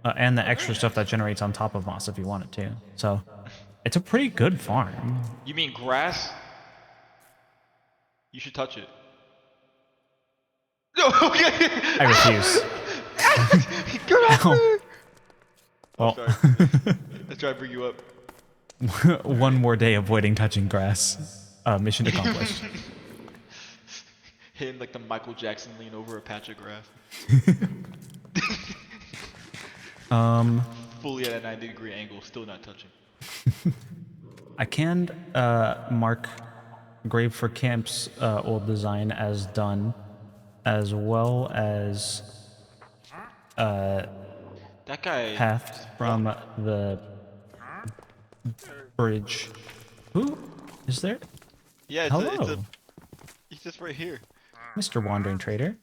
and the Oh, very extra stuff that nice. generates on top of moss if you want it to. So it's a pretty good farm. You mean grass? You should touch it. No, okay. I refuse. Get off Ow. me! Well, I'm sorry. Let's try to bring you up. one more day avoiding touching grass. Mission accomplished. Hitting like the Michael Jackson lean over a patch of grass. Fully at a 90-degree angle, still not touching. I can mark Grave for Camp's old design as done, as well as That guy. path from the bridge. Who is there? Yeah, Hello, he's just right here. Mr. Wandering Trader.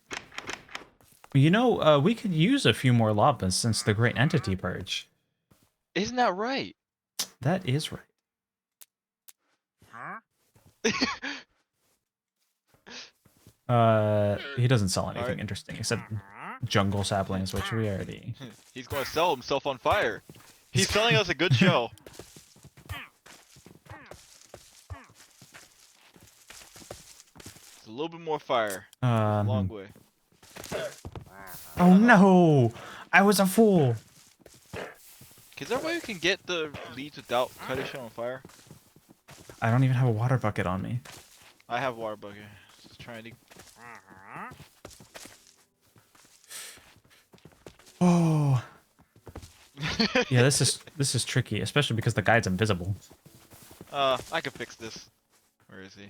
You know, we could use a few more lavas since the Great Entity Purge. Isn't that right? That is right. He doesn't sell anything Alright. interesting except jungle saplings, which we already. He's gonna sell himself on fire. He's selling us a good show. It's a little bit more fire. A long way. Oh no! I was a fool! Is there a way you can get the leads without cutting shit on fire? I don't even have a water bucket on me. I have a water bucket. Just trying to. Oh. Yeah, this is tricky, especially because the guide's invisible. I can fix this. Where is he?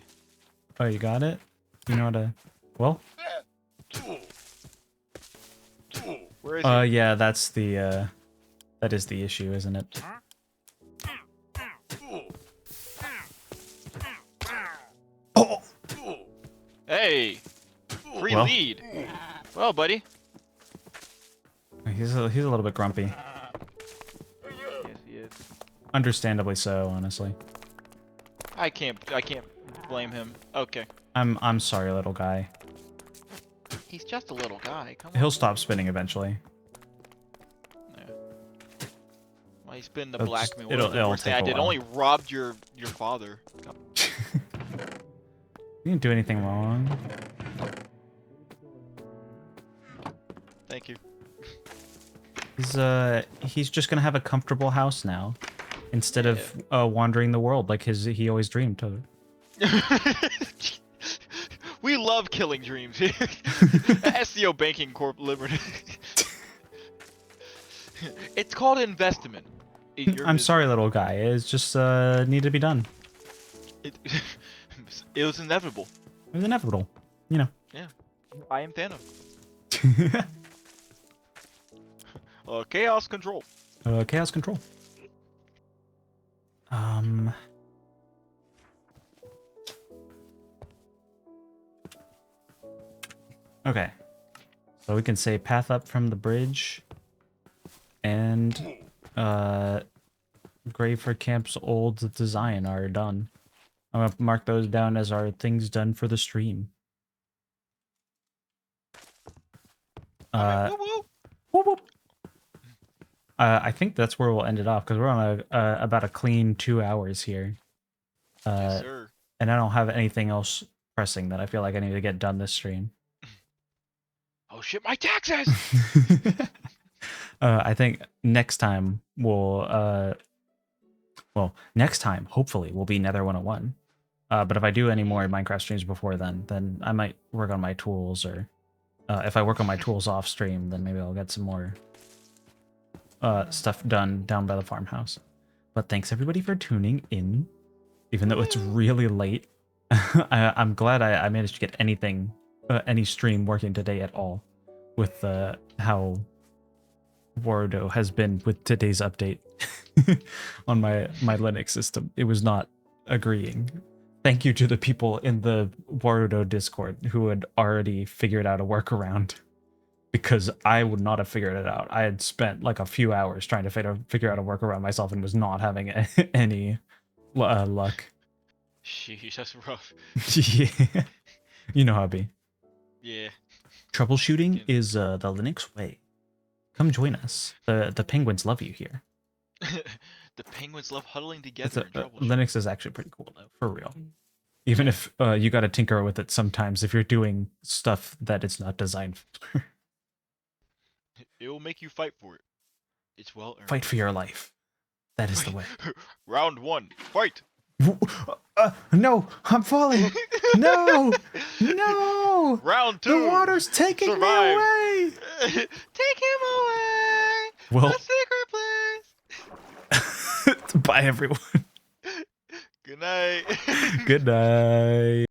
Oh, you got it? You know how to... Well? Where is he? Yeah, that's the, that is the issue, isn't it? Oh! Hey! Free Well. lead! Well, buddy. He's a little bit grumpy. Yes, he is. Understandably so, honestly. I can't blame him. Okay. I'm sorry, little guy. He's just a little guy. Come on. He'll stop spinning eventually. Yeah. Well, he's been the It'll black just- man. it'll Worst thing take I a did while. only robbed your father. You didn't do anything wrong. Thank you. He's just gonna have a comfortable house now, instead of wandering the world like he always dreamed of. We love killing dreams here. SEO Banking Corp Limited. It's called investment. in your I'm business. sorry, little guy. It's just need to be done. It was inevitable. It was inevitable, you know. Yeah. I am Thanos. Chaos control. Chaos control. Okay. So we can say path up from the bridge and Grave for Camp's old design are done. I'm gonna mark those down as our things done for the stream. Alright, woo woo. Whoop, whoop. I think that's where we'll end it off because we're on about a clean 2 hours here. Yes, sir. And I don't have anything else pressing that I feel like I need to get done this stream. Oh shit, my taxes! I think next time we'll next time hopefully will be Nether 101. But if I do any more Minecraft streams before then I might work on my tools, or if I work on my tools off stream, then maybe I'll get some more stuff done down by the farmhouse. But thanks everybody for tuning in, even though it's really late. I'm glad I managed to get anything, any stream working today at all, with how Warudo has been with today's update on my Linux system. It was not agreeing. Thank you to the people in the Warudo Discord who had already figured out a workaround, because I would not have figured it out. I had spent like a few hours trying to figure out a workaround myself and was not having any luck. Sheesh, that's rough. Yeah. You know how it be. Yeah. Troubleshooting is the Linux way. Come join us. The penguins love you here. The penguins love huddling together. Linux is actually pretty cool though, for real. Even if you got to tinker with it sometimes if you're doing stuff that it's not designed for. It will make you fight for it. It's well earned. Fight for your life. That is the way. Round 1, fight! No, I'm falling. No, no. Round 2. The water's taking me away. Take him away. Well, a secret place. Bye, everyone. Good night. Good night.